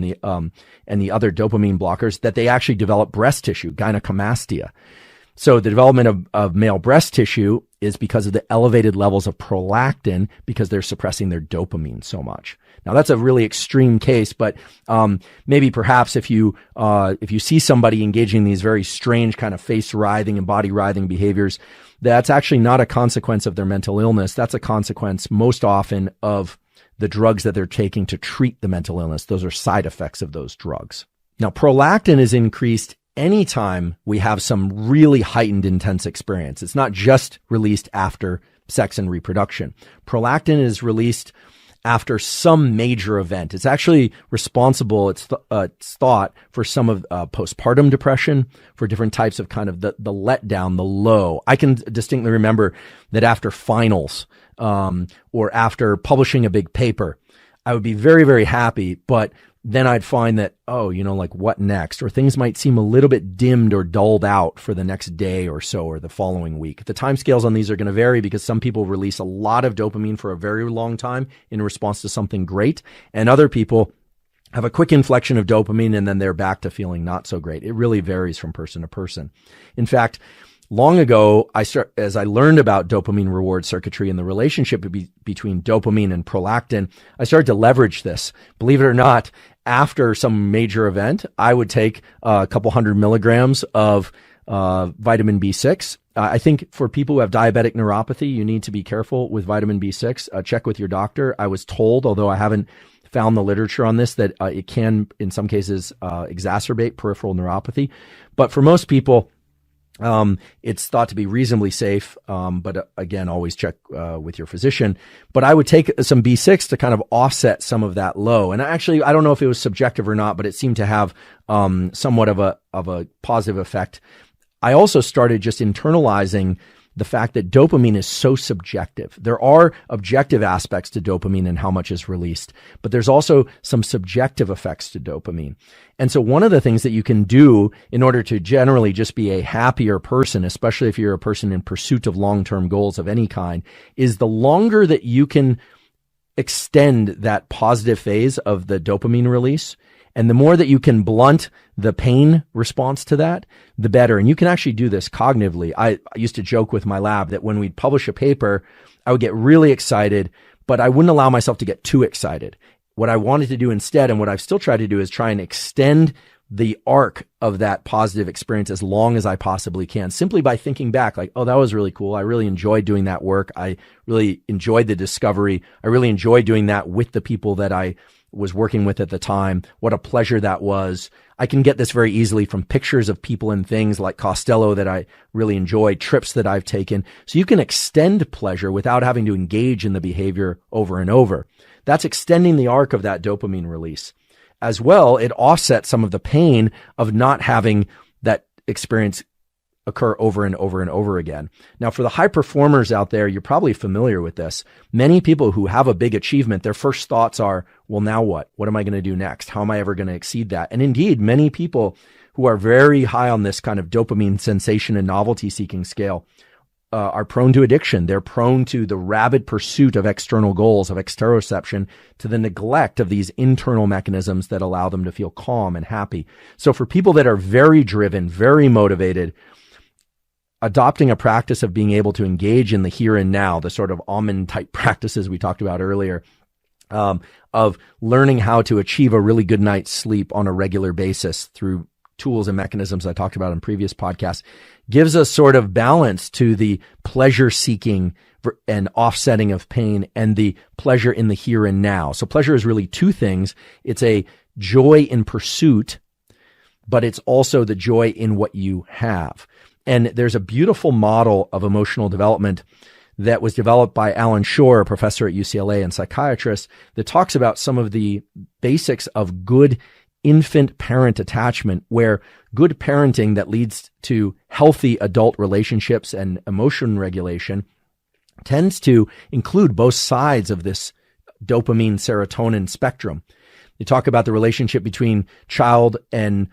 and the other dopamine blockers, that they actually develop breast tissue, gynecomastia. So the development of male breast tissue is because of the elevated levels of prolactin, because they're suppressing their dopamine so much. Now that's a really extreme case, but maybe perhaps if you see somebody engaging in these very strange kind of face writhing and body writhing behaviors, that's actually not a consequence of their mental illness. That's a consequence most often of the drugs that they're taking to treat the mental illness. Those are side effects of those drugs. Now, prolactin is increased anytime we have some really heightened intense experience. It's not just released after sex and reproduction. Prolactin is released after some major event. It's actually responsible, it's thought, for some of postpartum depression, for different types of kind of the letdown, the low. I can distinctly remember that after finals or after publishing a big paper, I would be very, very happy, but then I'd find that, what next? Or things might seem a little bit dimmed or dulled out for the next day or so, or the following week. The timescales on these are going to vary because some people release a lot of dopamine for a very long time in response to something great, and other people have a quick inflection of dopamine and then they're back to feeling not so great. It really varies from person to person. In fact, long ago, as I learned about dopamine reward circuitry and the relationship between dopamine and prolactin, I started to leverage this. Believe it or not, after some major event, I would take a couple 100 milligrams of vitamin B6. I think for people who have diabetic neuropathy, you need to be careful with vitamin B6. Check with your doctor. I was told, although I haven't found the literature on this, that it can, in some cases, exacerbate peripheral neuropathy. But for most people, it's thought to be reasonably safe, but again, always check with your physician. But I would take some B6 to kind of offset some of that low. And actually, I don't know if it was subjective or not, but it seemed to have somewhat of a positive effect. I also started just internalizing the fact that dopamine is so subjective. There are objective aspects to dopamine and how much is released, but there's also some subjective effects to dopamine. And so one of the things that you can do in order to generally just be a happier person, especially if you're a person in pursuit of long-term goals of any kind, is the longer that you can extend that positive phase of the dopamine release, and the more that you can blunt the pain response to that, the better. And you can actually do this cognitively. I used to joke with my lab that when we'd publish a paper, I would get really excited, but I wouldn't allow myself to get too excited. What I wanted to do instead, and what I've still tried to do, is try and extend the arc of that positive experience as long as I possibly can, simply by thinking back like, oh, that was really cool. I really enjoyed doing that work. I really enjoyed the discovery. I really enjoyed doing that with the people that I was working with at the time. What a pleasure that was. I can get this very easily from pictures of people and things like Costello that I really enjoy, trips that I've taken. So you can extend pleasure without having to engage in the behavior over and over. That's extending the arc of that dopamine release. As well, it offsets some of the pain of not having that experience occur over and over and over again. Now, for the high performers out there, you're probably familiar with this. Many people who have a big achievement, their first thoughts are, well, now what? What am I going to do next? How am I ever going to exceed that? And indeed, many people who are very high on this kind of dopamine sensation and novelty seeking scale are prone to addiction. They're prone to the rabid pursuit of external goals, of exteroception, to the neglect of these internal mechanisms that allow them to feel calm and happy. So for people that are very driven, very motivated, adopting a practice of being able to engage in the here and now, the sort of almond type practices we talked about earlier, of learning how to achieve a really good night's sleep on a regular basis through tools and mechanisms I talked about in previous podcasts, gives us sort of balance to the pleasure seeking and offsetting of pain and the pleasure in the here and now. So pleasure is really two things. It's a joy in pursuit but it's also the joy in what you have. And there's a beautiful model of emotional development that was developed by Alan Shore, a professor at UCLA and psychiatrist, that talks about some of the basics of good infant-parent attachment, where good parenting that leads to healthy adult relationships and emotion regulation tends to include both sides of this dopamine serotonin spectrum. They talk about the relationship between child and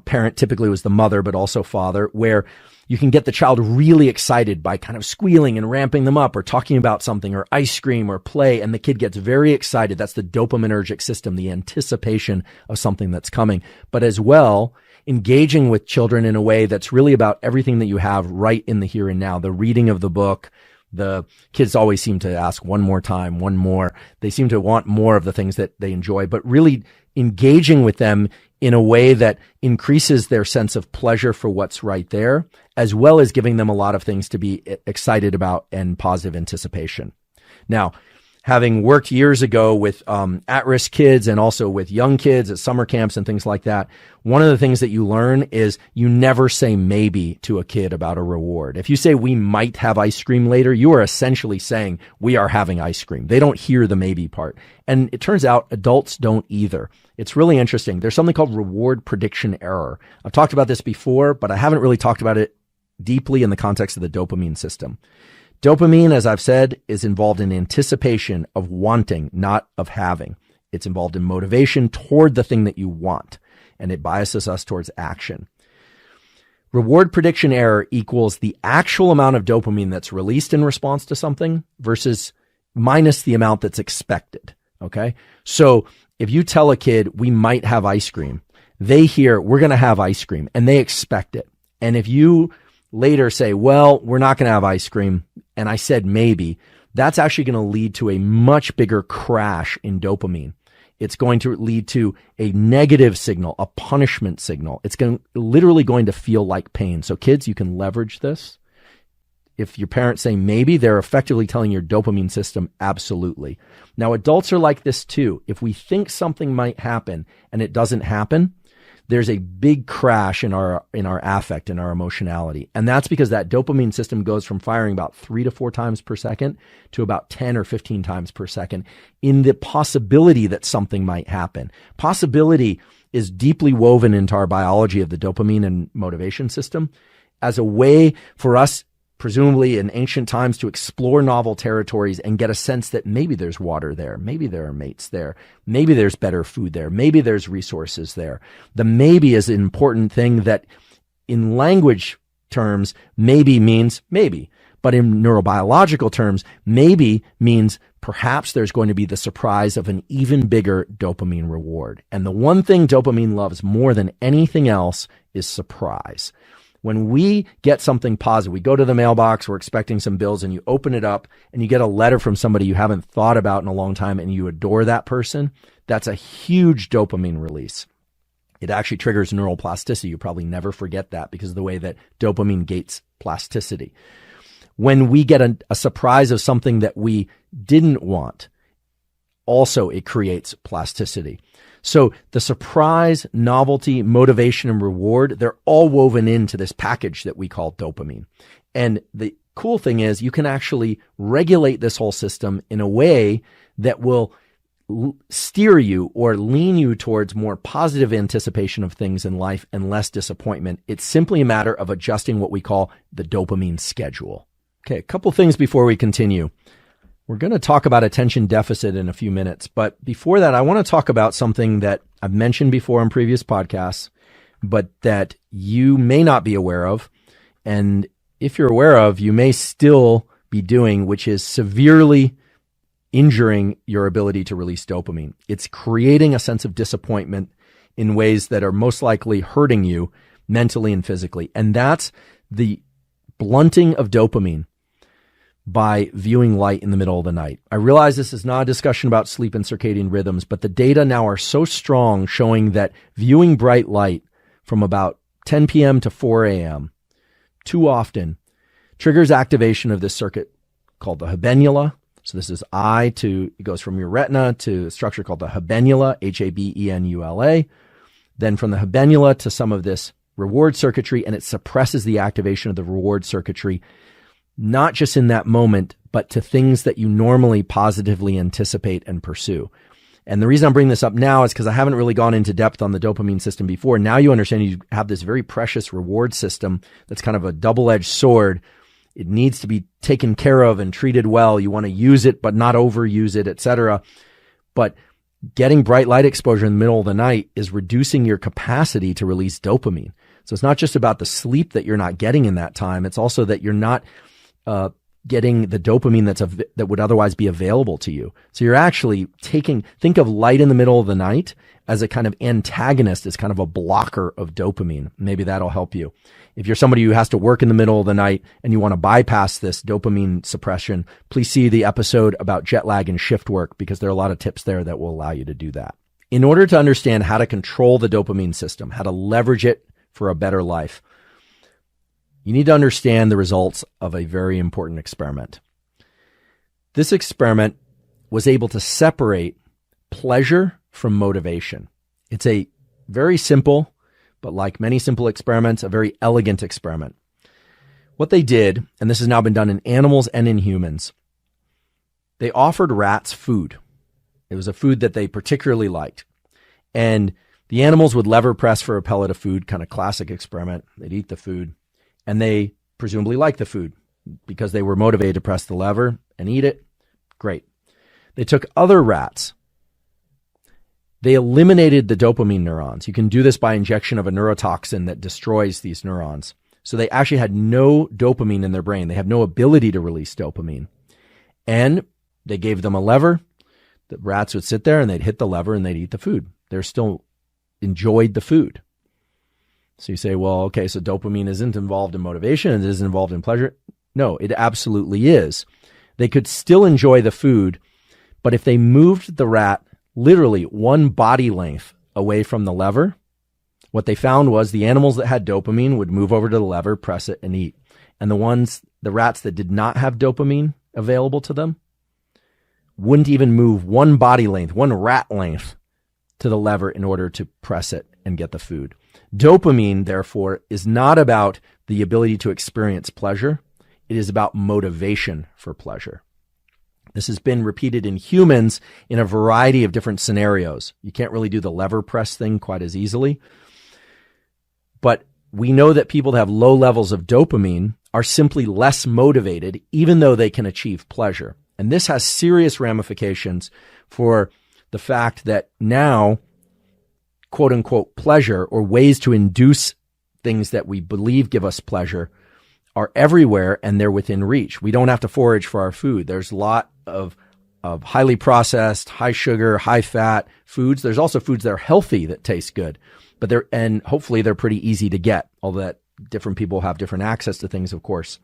parent, typically it was the mother, but also father, where you can get the child really excited by kind of squealing and ramping them up or talking about something or ice cream or play, and the kid gets very excited. That's the dopaminergic system, the anticipation of something that's coming. But as well, engaging with children in a way that's really about everything that you have right in the here and now, the reading of the book. The kids always seem to ask one more time, one more. They seem to want more of the things that they enjoy, but really engaging with them in a way that increases their sense of pleasure for what's right there, as well as giving them a lot of things to be excited about and positive anticipation. Now, having worked years ago with at-risk kids and also with young kids at summer camps and things like that, one of the things that you learn is you never say maybe to a kid about a reward. If you say we might have ice cream later, you are essentially saying we are having ice cream. They don't hear the maybe part. And it turns out adults don't either. It's really interesting. There's something called reward prediction error. I've talked about this before, but I haven't really talked about it deeply in the context of the dopamine system. Dopamine, as I've said, is involved in anticipation of wanting, not of having. It's involved in motivation toward the thing that you want, and it biases us towards action. Reward prediction error equals the actual amount of dopamine that's released in response to something versus minus the amount that's expected. Okay? So if you tell a kid, we might have ice cream, they hear, we're going to have ice cream, and they expect it. And if you later say, well, we're not going to have ice cream, and I said maybe, that's actually going to lead to a much bigger crash in dopamine. It's going to lead to a negative signal, a punishment signal. It's literally going to feel like pain. So kids, you can leverage this. If your parents say maybe, they're effectively telling your dopamine system absolutely. Now, adults are like this too. If we think something might happen and it doesn't happen, there's a big crash in our affect, in our emotionality. And that's because that dopamine system goes from firing about 3 to 4 times per second to about 10 or 15 times per second in the possibility that something might happen. Possibility is deeply woven into our biology of the dopamine and motivation system as a way for us, presumably in ancient times, to explore novel territories and get a sense that maybe there's water there, maybe there are mates there, maybe there's better food there, maybe there's resources there. The maybe is an important thing that in language terms, maybe means maybe. But in neurobiological terms, maybe means perhaps there's going to be the surprise of an even bigger dopamine reward. And the one thing dopamine loves more than anything else is surprise. When we get something positive, we go to the mailbox, we're expecting some bills, and you open it up and you get a letter from somebody you haven't thought about in a long time and you adore that person, that's a huge dopamine release. It actually triggers neural plasticity. You probably never forget that because of the way that dopamine gates plasticity. When we get a surprise of something that we didn't want, also it creates plasticity. So the surprise, novelty, motivation, and reward, they're all woven into this package that we call dopamine. And the cool thing is you can actually regulate this whole system in a way that will steer you or lean you towards more positive anticipation of things in life and less disappointment. It's simply a matter of adjusting what we call the dopamine schedule. Okay, a couple things before we continue. We're going to talk about attention deficit in a few minutes, but before that, I want to talk about something that I've mentioned before in previous podcasts, but that you may not be aware of. And if you're aware of, you may still be doing, which is severely injuring your ability to release dopamine. It's creating a sense of disappointment in ways that are most likely hurting you mentally and physically. And that's the blunting of dopamine by viewing light in the middle of the night. I realize this is not a discussion about sleep and circadian rhythms, but the data now are so strong showing that viewing bright light from about 10 p.m. to 4 a.m. too often triggers activation of this circuit called the habenula. So this is it goes from your retina to a structure called the habenula, Habenula. then from the habenula to some of this reward circuitry, and it suppresses the activation of the reward circuitry, not just in that moment, but to things that you normally positively anticipate and pursue. And the reason I'm bringing this up now is because I haven't really gone into depth on the dopamine system before. Now you understand you have this very precious reward system that's kind of a double-edged sword. It needs to be taken care of and treated well. You want to use it, but not overuse it, etc. But getting bright light exposure in the middle of the night is reducing your capacity to release dopamine. So it's not just about the sleep that you're not getting in that time. It's also that you're not getting the dopamine that would otherwise be available to you. So you're actually think of light in the middle of the night as a kind of antagonist, as kind of a blocker of dopamine. Maybe that'll help you. If you're somebody who has to work in the middle of the night and you want to bypass this dopamine suppression, please see the episode about jet lag and shift work, because there are a lot of tips there that will allow you to do that. In order to understand how to control the dopamine system, how to leverage it for a better life, you need to understand the results of a very important experiment. This experiment was able to separate pleasure from motivation. It's a very simple, but like many simple experiments, a very elegant experiment. What they did, and this has now been done in animals and in humans, they offered rats food. It was a food that they particularly liked. And the animals would lever press for a pellet of food, kind of classic experiment. They'd eat the food. And they presumably liked the food because they were motivated to press the lever and eat it. Great. They took other rats. They eliminated the dopamine neurons. You can do this by injection of a neurotoxin that destroys these neurons. So they actually had no dopamine in their brain. They have no ability to release dopamine. And they gave them a lever. The rats would sit there and they'd hit the lever and they'd eat the food. They're still enjoyed the food. So you say, well, okay, so dopamine isn't involved in motivation, it isn't involved in pleasure. No, it absolutely is. They could still enjoy the food, but if they moved the rat literally one body length away from the lever, what they found was the animals that had dopamine would move over to the lever, press it, and eat. And the rats that did not have dopamine available to them, wouldn't even move one body length, one rat length to the lever in order to press it and get the food. Dopamine, therefore, is not about the ability to experience pleasure. It is about motivation for pleasure. This has been repeated in humans in a variety of different scenarios. You can't really do the lever press thing quite as easily. But we know that people that have low levels of dopamine are simply less motivated, even though they can achieve pleasure. And this has serious ramifications for the fact that now, quote unquote, pleasure, or ways to induce things that we believe give us pleasure, are everywhere and they're within reach. We don't have to forage for our food. There's a lot of highly processed, high sugar, high fat foods. There's also foods that are healthy that taste good, but and hopefully they're pretty easy to get, although that different people have different access to things, of course.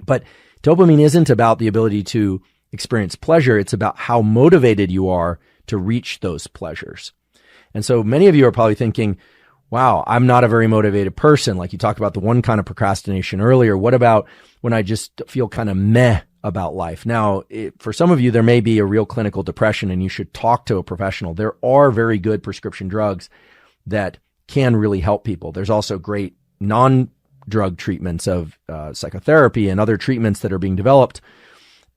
But dopamine isn't about the ability to experience pleasure. It's about how motivated you are to reach those pleasures. And so many of you are probably thinking, wow, I'm not a very motivated person. Like you talked about the one kind of procrastination earlier. What about when I just feel kind of meh about life? Now, for some of you, there may be a real clinical depression and you should talk to a professional. There are very good prescription drugs that can really help people. There's also great non-drug treatments of psychotherapy and other treatments that are being developed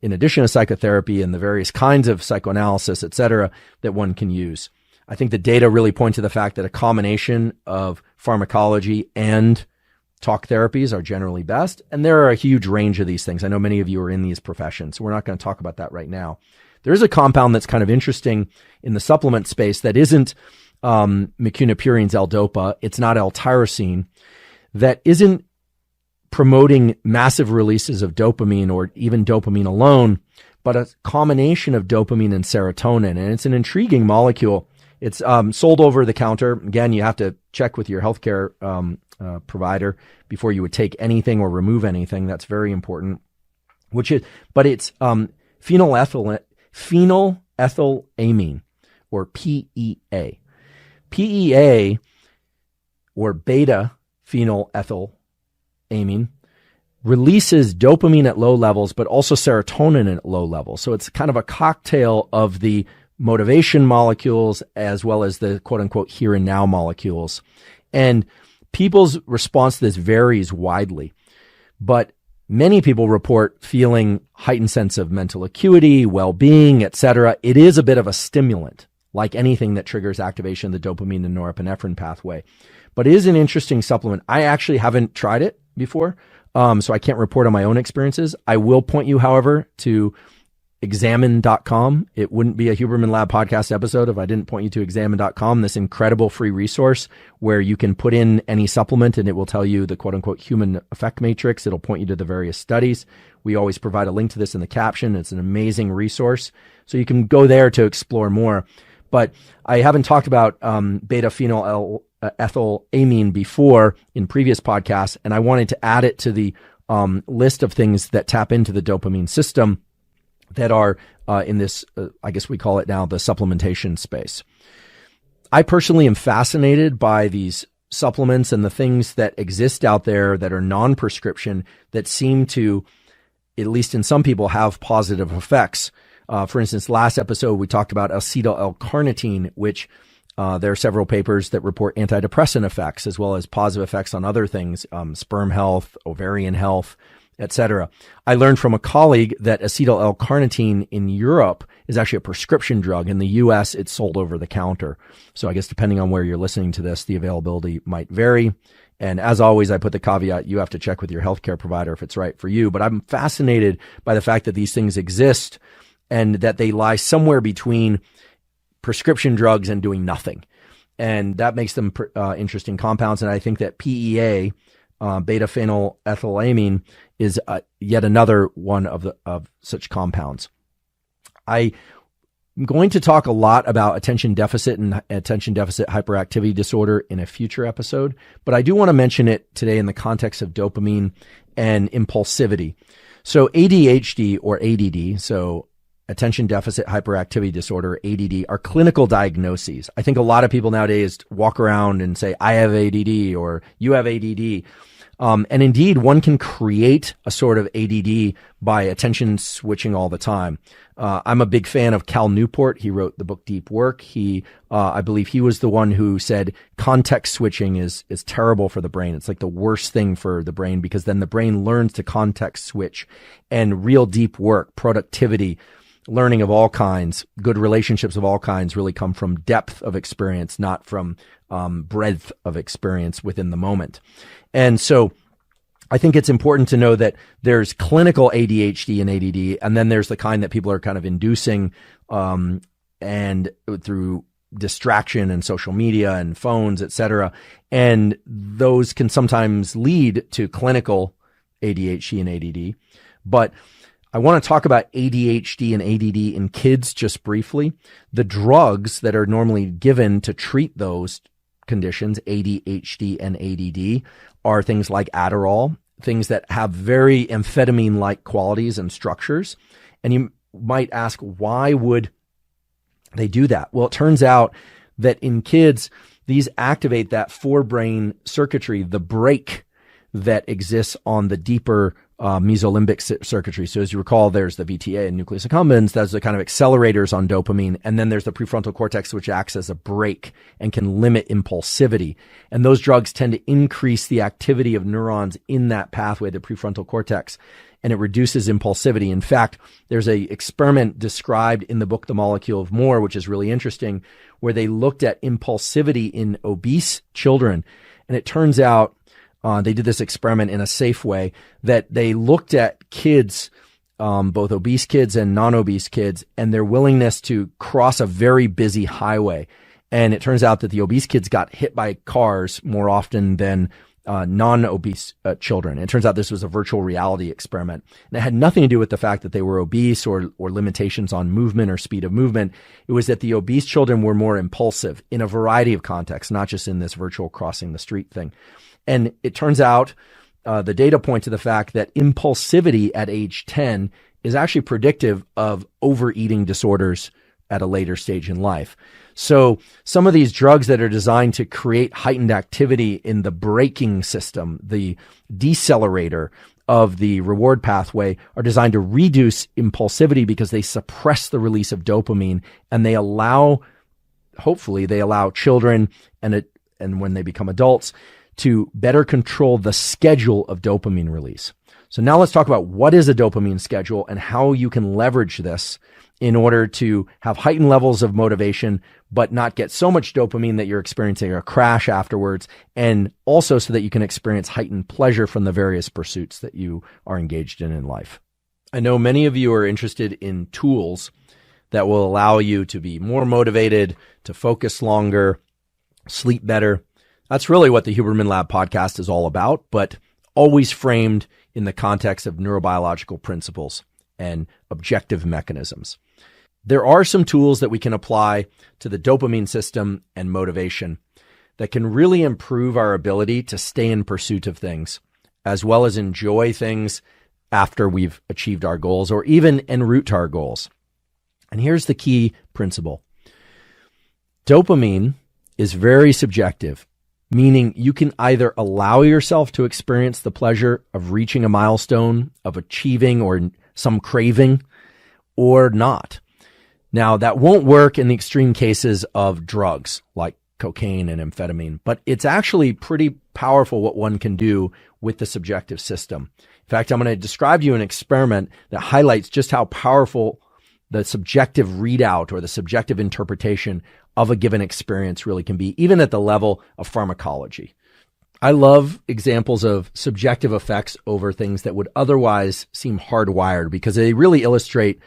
in addition to psychotherapy and the various kinds of psychoanalysis, et cetera, that one can use. I think the data really point to the fact that a combination of pharmacology and talk therapies are generally best. And there are a huge range of these things. I know many of you are in these professions, so we're not going to talk about that right now. There is a compound that's kind of interesting in the supplement space that isn't mecunopurine's L-Dopa. It's not L-tyrosine. That isn't promoting massive releases of dopamine or even dopamine alone, but a combination of dopamine and serotonin. And it's an intriguing molecule. It's sold over the counter. Again, you have to check with your healthcare provider before you would take anything or remove anything. That's very important. But it's phenylethylamine, or PEA. PEA, or beta phenylethylamine, releases dopamine at low levels, but also serotonin at low levels. So it's kind of a cocktail of the motivation molecules as well as the quote unquote here and now molecules. And people's response to this varies widely, but many people report feeling heightened sense of mental acuity, well-being, etc. It is a bit of a stimulant, like anything that triggers activation of the dopamine and norepinephrine pathway. But it is an interesting supplement. I actually haven't tried it before, so I can't report on my own experiences. I will point you, however, to examine.com. It wouldn't be a Huberman Lab podcast episode if I didn't point you to examine.com, this incredible free resource where you can put in any supplement and it will tell you the quote unquote human effect matrix. It'll point you to the various studies. We always provide a link to this in the caption. It's an amazing resource. So you can go there to explore more. But I haven't talked about beta phenyl ethylamine before in previous podcasts, and I wanted to add it to the list of things that tap into the dopamine system that are in this, I guess we call it now the supplementation space. I personally am fascinated by these supplements and the things that exist out there that are non-prescription that seem to, at least in some people, have positive effects. For instance, last episode, we talked about acetyl L-carnitine, which there are several papers that report antidepressant effects as well as positive effects on other things, sperm health, ovarian health, etc. I learned from a colleague that acetyl L-carnitine in Europe is actually a prescription drug. In the US, it's sold over the counter. So I guess depending on where you're listening to this, the availability might vary. And as always, I put the caveat, you have to check with your healthcare provider if it's right for you. But I'm fascinated by the fact that these things exist and that they lie somewhere between prescription drugs and doing nothing. And that makes them interesting compounds. And I think that PEA, beta phenyl ethylamine, is yet another one of such compounds. I'm going to talk a lot about attention deficit and attention deficit hyperactivity disorder in a future episode, but I do want to mention it today in the context of dopamine and impulsivity. So ADHD or ADD, so attention deficit hyperactivity disorder, ADD, are clinical diagnoses. I think a lot of people nowadays walk around and say, I have ADD or you have ADD. And indeed, one can create a sort of ADD by attention switching all the time. I'm a big fan of Cal Newport. He wrote the book Deep Work. I believe he was the one who said context switching is terrible for the brain. It's like the worst thing for the brain because then the brain learns to context switch. And real deep work, productivity, learning of all kinds, good relationships of all kinds really come from depth of experience, not from breadth of experience within the moment. And so I think it's important to know that there's clinical ADHD and ADD, and then there's the kind that people are kind of inducing and through distraction and social media and phones, et cetera. And those can sometimes lead to clinical ADHD and ADD. But I want to talk about ADHD and ADD in kids just briefly. The drugs that are normally given to treat those conditions, ADHD and ADD, are things like Adderall, things that have very amphetamine-like qualities and structures. And you might ask, why would they do that? Well, it turns out that in kids, these activate that forebrain circuitry, the brake that exists on the deeper mesolimbic circuitry. So as you recall, there's the VTA and nucleus accumbens. That's the kind of accelerators on dopamine. And then there's the prefrontal cortex, which acts as a brake and can limit impulsivity. And those drugs tend to increase the activity of neurons in that pathway, the prefrontal cortex, and it reduces impulsivity. In fact, there's a experiment described in the book, The Molecule of More, which is really interesting, where they looked at impulsivity in obese children. And it turns out they did this experiment in a safe way that they looked at kids, both obese kids and non-obese kids, and their willingness to cross a very busy highway. And it turns out that the obese kids got hit by cars more often than non-obese children. It turns out this was a virtual reality experiment. And it had nothing to do with the fact that they were obese or limitations on movement or speed of movement. It was that the obese children were more impulsive in a variety of contexts, not just in this virtual crossing the street thing. And it turns out the data point to the fact that impulsivity at age 10 is actually predictive of overeating disorders at a later stage in life. So some of these drugs that are designed to create heightened activity in the braking system, the decelerator, of the reward pathway are designed to reduce impulsivity because they suppress the release of dopamine, and hopefully they allow children and when they become adults to better control the schedule of dopamine release. So now let's talk about what is a dopamine schedule and how you can leverage this in order to have heightened levels of motivation, but not get so much dopamine that you're experiencing a crash afterwards, and also so that you can experience heightened pleasure from the various pursuits that you are engaged in life. I know many of you are interested in tools that will allow you to be more motivated, to focus longer, sleep better. That's really what the Huberman Lab podcast is all about, but always framed in the context of neurobiological principles and objective mechanisms. There are some tools that we can apply to the dopamine system and motivation that can really improve our ability to stay in pursuit of things, as well as enjoy things after we've achieved our goals or even en route to our goals. And here's the key principle. Dopamine is very subjective, meaning you can either allow yourself to experience the pleasure of reaching a milestone, of achieving or some craving, or not. Now, that won't work in the extreme cases of drugs like cocaine and amphetamine, but it's actually pretty powerful what one can do with the subjective system. In fact, I'm going to describe to you an experiment that highlights just how powerful the subjective readout or the subjective interpretation of a given experience really can be, even at the level of pharmacology. I love examples of subjective effects over things that would otherwise seem hardwired because they really illustrate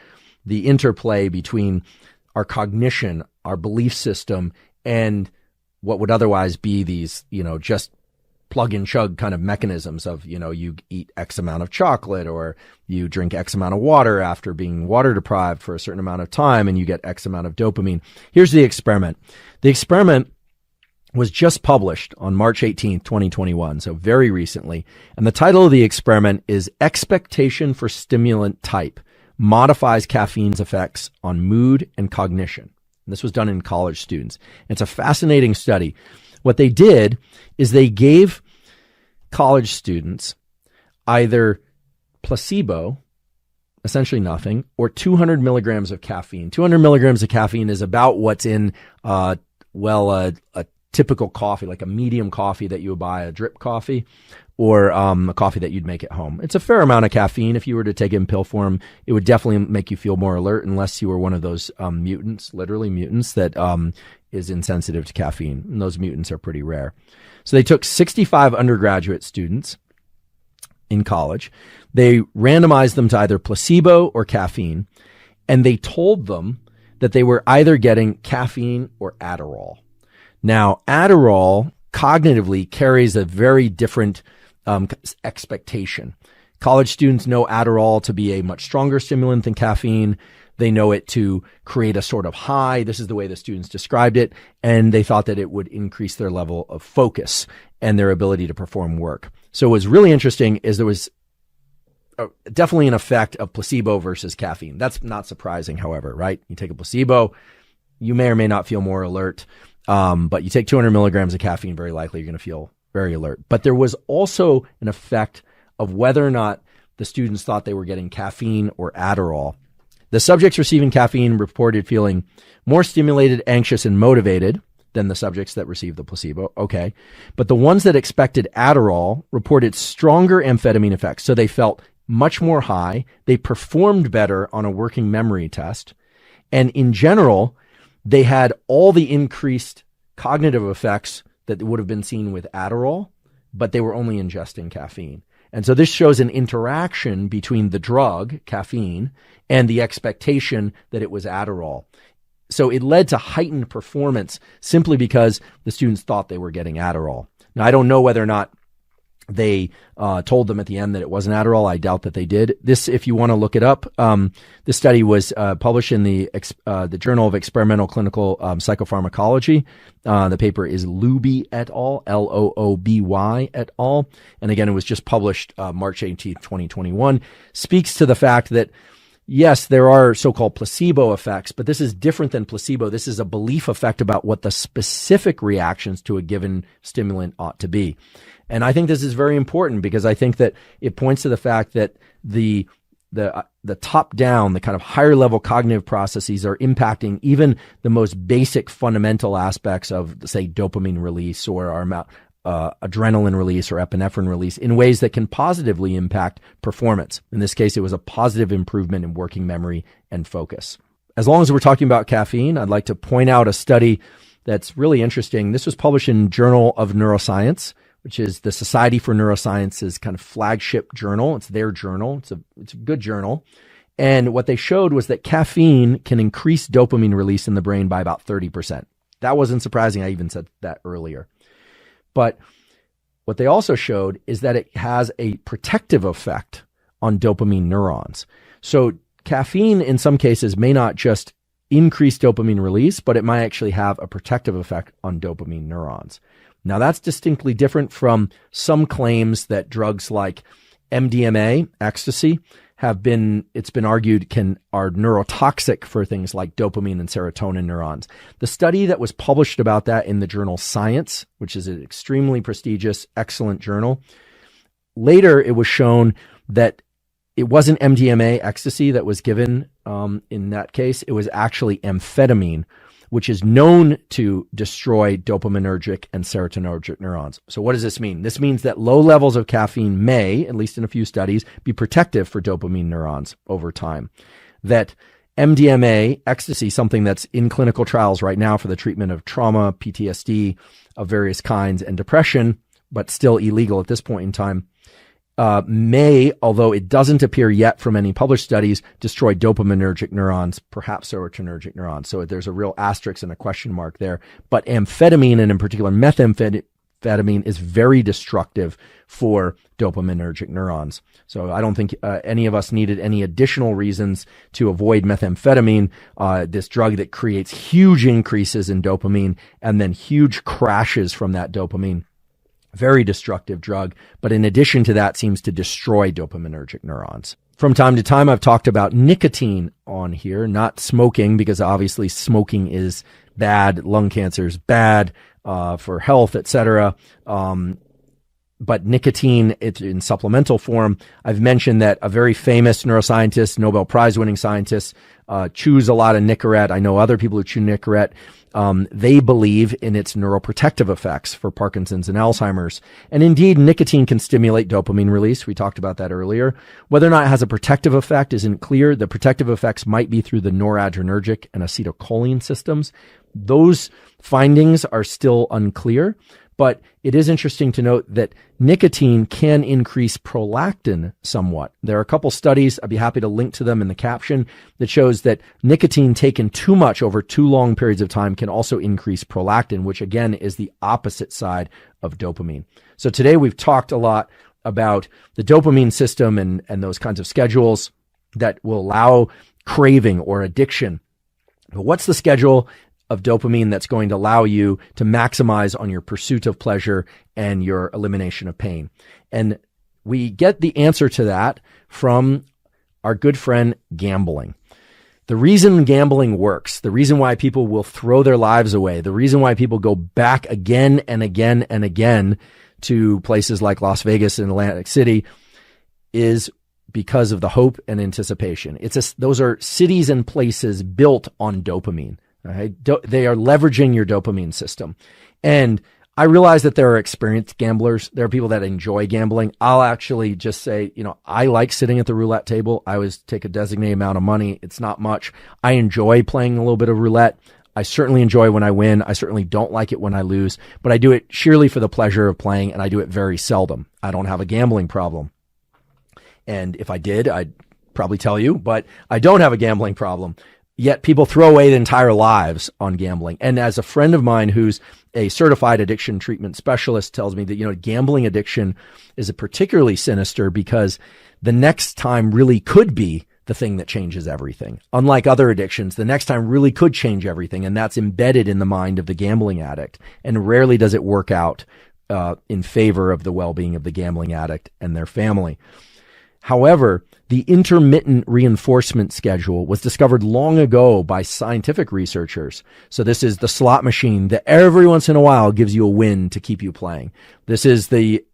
the interplay between our cognition, our belief system, and what would otherwise be these, just plug and chug kind of mechanisms of, you eat X amount of chocolate or you drink X amount of water after being water deprived for a certain amount of time and you get X amount of dopamine. Here's the experiment. The experiment was just published on March 18th, 2021, so very recently. And the title of the experiment is Expectation for Stimulant Type Modifies Caffeine's Effects on Mood and Cognition. And this was done in college students. It's a fascinating study. What they did is they gave college students either placebo, essentially nothing, or 200 milligrams of caffeine. 200 milligrams of caffeine is about what's in, a typical coffee, like a medium coffee that you would buy, a drip coffee, or a coffee that you'd make at home. It's a fair amount of caffeine. If you were to take it in pill form, it would definitely make you feel more alert, unless you were one of those mutants, literally mutants, that is insensitive to caffeine. And those mutants are pretty rare. So they took 65 undergraduate students in college. They randomized them to either placebo or caffeine, and they told them that they were either getting caffeine or Adderall. Now, Adderall cognitively carries a very different expectation. College students know Adderall to be a much stronger stimulant than caffeine. They know it to create a sort of high. This is the way the students described it. And they thought that it would increase their level of focus and their ability to perform work. So what was really interesting is there was definitely an effect of placebo versus caffeine. That's not surprising, however, right? You take a placebo, you may or may not feel more alert. But you take 200 milligrams of caffeine, very likely you're going to feel very alert. But there was also an effect of whether or not the students thought they were getting caffeine or Adderall. The subjects receiving caffeine reported feeling more stimulated, anxious, and motivated than the subjects that received the placebo. Okay. But the ones that expected Adderall reported stronger amphetamine effects. So they felt much more high. They performed better on a working memory test. And in general, they had all the increased cognitive effects that would have been seen with Adderall, but they were only ingesting caffeine. And so this shows an interaction between the drug, caffeine, and the expectation that it was Adderall. So it led to heightened performance simply because the students thought they were getting Adderall. Now, I don't know whether or not they told them at the end that it wasn't Adderall. I doubt that they did. This, if you want to look it up, this study was published in the Journal of Experimental Clinical Psychopharmacology. The paper is Looby et al., Looby et al. And again, it was just published March 18th, 2021. Speaks to the fact that yes, there are so-called placebo effects, but this is different than placebo. This is a belief effect about what the specific reactions to a given stimulant ought to be. And I think this is very important because I think that it points to the fact that the top down, the kind of higher level cognitive processes are impacting even the most basic fundamental aspects of, say, dopamine release or our adrenaline release or epinephrine release in ways that can positively impact performance. In this case, it was a positive improvement in working memory and focus. As long as we're talking about caffeine, I'd like to point out a study that's really interesting. This was published in Journal of Neuroscience, which is the Society for Neuroscience's kind of flagship journal. It's their journal. It's a good journal. And what they showed was that caffeine can increase dopamine release in the brain by about 30%. That wasn't surprising. I even said that earlier. But what they also showed is that it has a protective effect on dopamine neurons. So caffeine in some cases may not just increase dopamine release, but it might actually have a protective effect on dopamine neurons. Now that's distinctly different from some claims that drugs like MDMA, ecstasy, it's been argued are neurotoxic for things like dopamine and serotonin neurons. The study that was published about that in the journal Science, which is an extremely prestigious, excellent journal, later it was shown that it wasn't MDMA, ecstasy, that was given in that case. It was actually amphetamine, which is known to destroy dopaminergic and serotonergic neurons. So what does this mean? This means that low levels of caffeine may, at least in a few studies, be protective for dopamine neurons over time. That MDMA, ecstasy, something that's in clinical trials right now for the treatment of trauma, PTSD of various kinds, and depression, but still illegal at this point in time, may, although it doesn't appear yet from any published studies, destroy dopaminergic neurons, perhaps serotonergic neurons. So there's a real asterisk and a question mark there. But amphetamine, and in particular methamphetamine, is very destructive for dopaminergic neurons. So I don't think any of us needed any additional reasons to avoid methamphetamine, this drug that creates huge increases in dopamine and then huge crashes from that dopamine. Very destructive drug, but in addition to that, seems to destroy dopaminergic neurons. From time to time, I've talked about nicotine on here, not smoking, because obviously smoking is bad, lung cancer is bad for health, etc. But nicotine, it's in supplemental form. I've mentioned that a very famous neuroscientist, Nobel Prize-winning scientist, chews a lot of Nicorette. I know other people who chew Nicorette. They believe in its neuroprotective effects for Parkinson's and Alzheimer's. And indeed, nicotine can stimulate dopamine release. We talked about that earlier. Whether or not it has a protective effect isn't clear. The protective effects might be through the noradrenergic and acetylcholine systems. Those findings are still unclear. But it is interesting to note that nicotine can increase prolactin somewhat. There are a couple studies, I'd be happy to link to them in the caption, that shows that nicotine taken too much over too long periods of time can also increase prolactin, which again is the opposite side of dopamine. So today we've talked a lot about the dopamine system and those kinds of schedules that will allow craving or addiction. But what's the schedule of dopamine that's going to allow you to maximize on your pursuit of pleasure and your elimination of pain? And we get the answer to that from our good friend gambling. The reason gambling works, the reason why people will throw their lives away, the reason why people go back again and again and again to places like Las Vegas and Atlantic City is because of the hope and anticipation. Those are cities and places built on dopamine. Right? They are leveraging your dopamine system. And I realize that there are experienced gamblers. There are people that enjoy gambling. I'll actually just say, I like sitting at the roulette table. I always take a designated amount of money. It's not much. I enjoy playing a little bit of roulette. I certainly enjoy when I win. I certainly don't like it when I lose, but I do it sheerly for the pleasure of playing, and I do it very seldom. I don't have a gambling problem. And if I did, I'd probably tell you, but I don't have a gambling problem. Yet people throw away their entire lives on gambling. And as a friend of mine who's a certified addiction treatment specialist tells me that, gambling addiction is a particularly sinister because the next time really could be the thing that changes everything. Unlike other addictions, the next time really could change everything. And that's embedded in the mind of the gambling addict. And rarely does it work out in favor of the well-being of the gambling addict and their family. However, the intermittent reinforcement schedule was discovered long ago by scientific researchers. So this is the slot machine that every once in a while gives you a win to keep you playing. This is the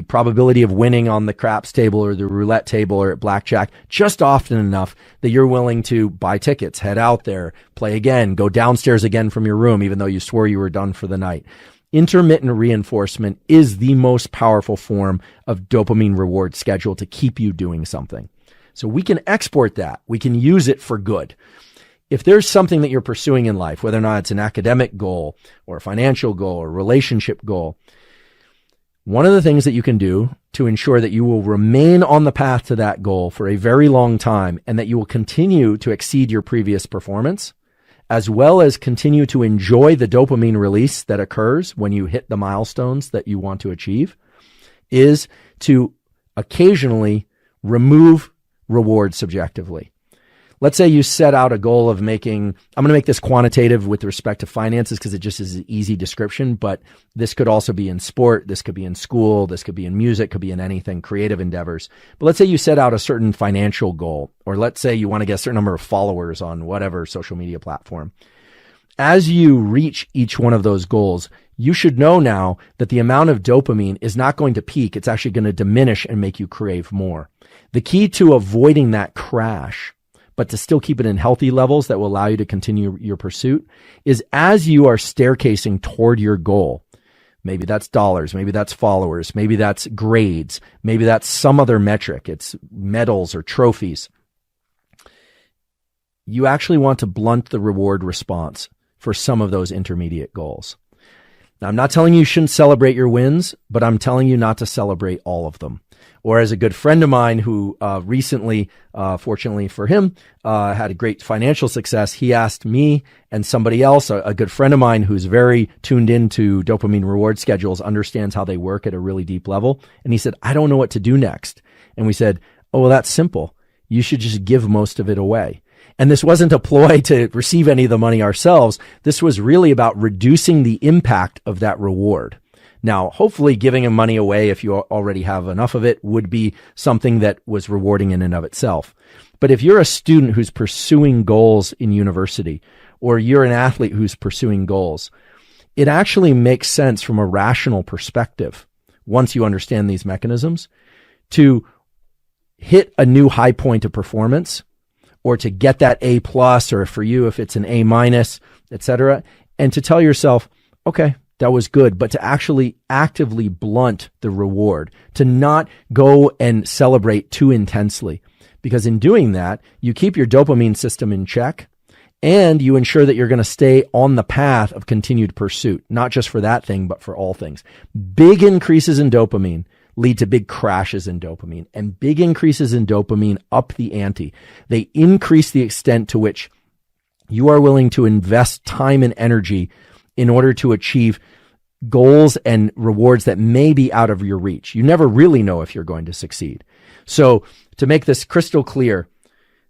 probability of winning on the craps table or the roulette table or at blackjack just often enough that you're willing to buy tickets, head out there, play again, go downstairs again from your room, even though you swore you were done for the night. Intermittent reinforcement is the most powerful form of dopamine reward schedule to keep you doing something. So we can export that. We can use it for good. If there's something that you're pursuing in life, whether or not it's an academic goal or a financial goal or a relationship goal, one of the things that you can do to ensure that you will remain on the path to that goal for a very long time and that you will continue to exceed your previous performance, as well as continue to enjoy the dopamine release that occurs when you hit the milestones that you want to achieve, is to occasionally remove reward subjectively. Let's say you set out a goal of making, I'm going to make this quantitative with respect to finances because it just is an easy description, but this could also be in sport, this could be in school, this could be in music, could be in anything, creative endeavors. But let's say you set out a certain financial goal, or let's say you want to get a certain number of followers on whatever social media platform. As you reach each one of those goals, you should know now that the amount of dopamine is not going to peak. It's actually going to diminish and make you crave more. The key to avoiding that crash, but to still keep it in healthy levels that will allow you to continue your pursuit, is as you are staircasing toward your goal. Maybe that's dollars, maybe that's followers, maybe that's grades, maybe that's some other metric. It's medals or trophies. You actually want to blunt the reward response for some of those intermediate goals. Now, I'm not telling you shouldn't celebrate your wins, but I'm telling you not to celebrate all of them. Or as a good friend of mine who recently, fortunately for him, had a great financial success, he asked me and somebody else, a good friend of mine who's very tuned into dopamine reward schedules, understands how they work at a really deep level. And he said, I don't know what to do next. And we said, oh, well, that's simple. You should just give most of it away. And this wasn't a ploy to receive any of the money ourselves. This was really about reducing the impact of that reward. Now, hopefully giving him money away, if you already have enough of it, would be something that was rewarding in and of itself. But if you're a student who's pursuing goals in university, or you're an athlete who's pursuing goals, it actually makes sense from a rational perspective, once you understand these mechanisms, to hit a new high point of performance, or to get that A plus, or for you, if it's an A minus, etc., and to tell yourself, okay, that was good, but to actually actively blunt the reward, to not go and celebrate too intensely. Because in doing that, you keep your dopamine system in check and you ensure that you're going to stay on the path of continued pursuit, not just for that thing, but for all things. Big increases in dopamine lead to big crashes in dopamine, and big increases in dopamine up the ante. They increase the extent to which you are willing to invest time and energy in order to achieve goals and rewards that may be out of your reach. You never really know if you're going to succeed. So to make this crystal clear,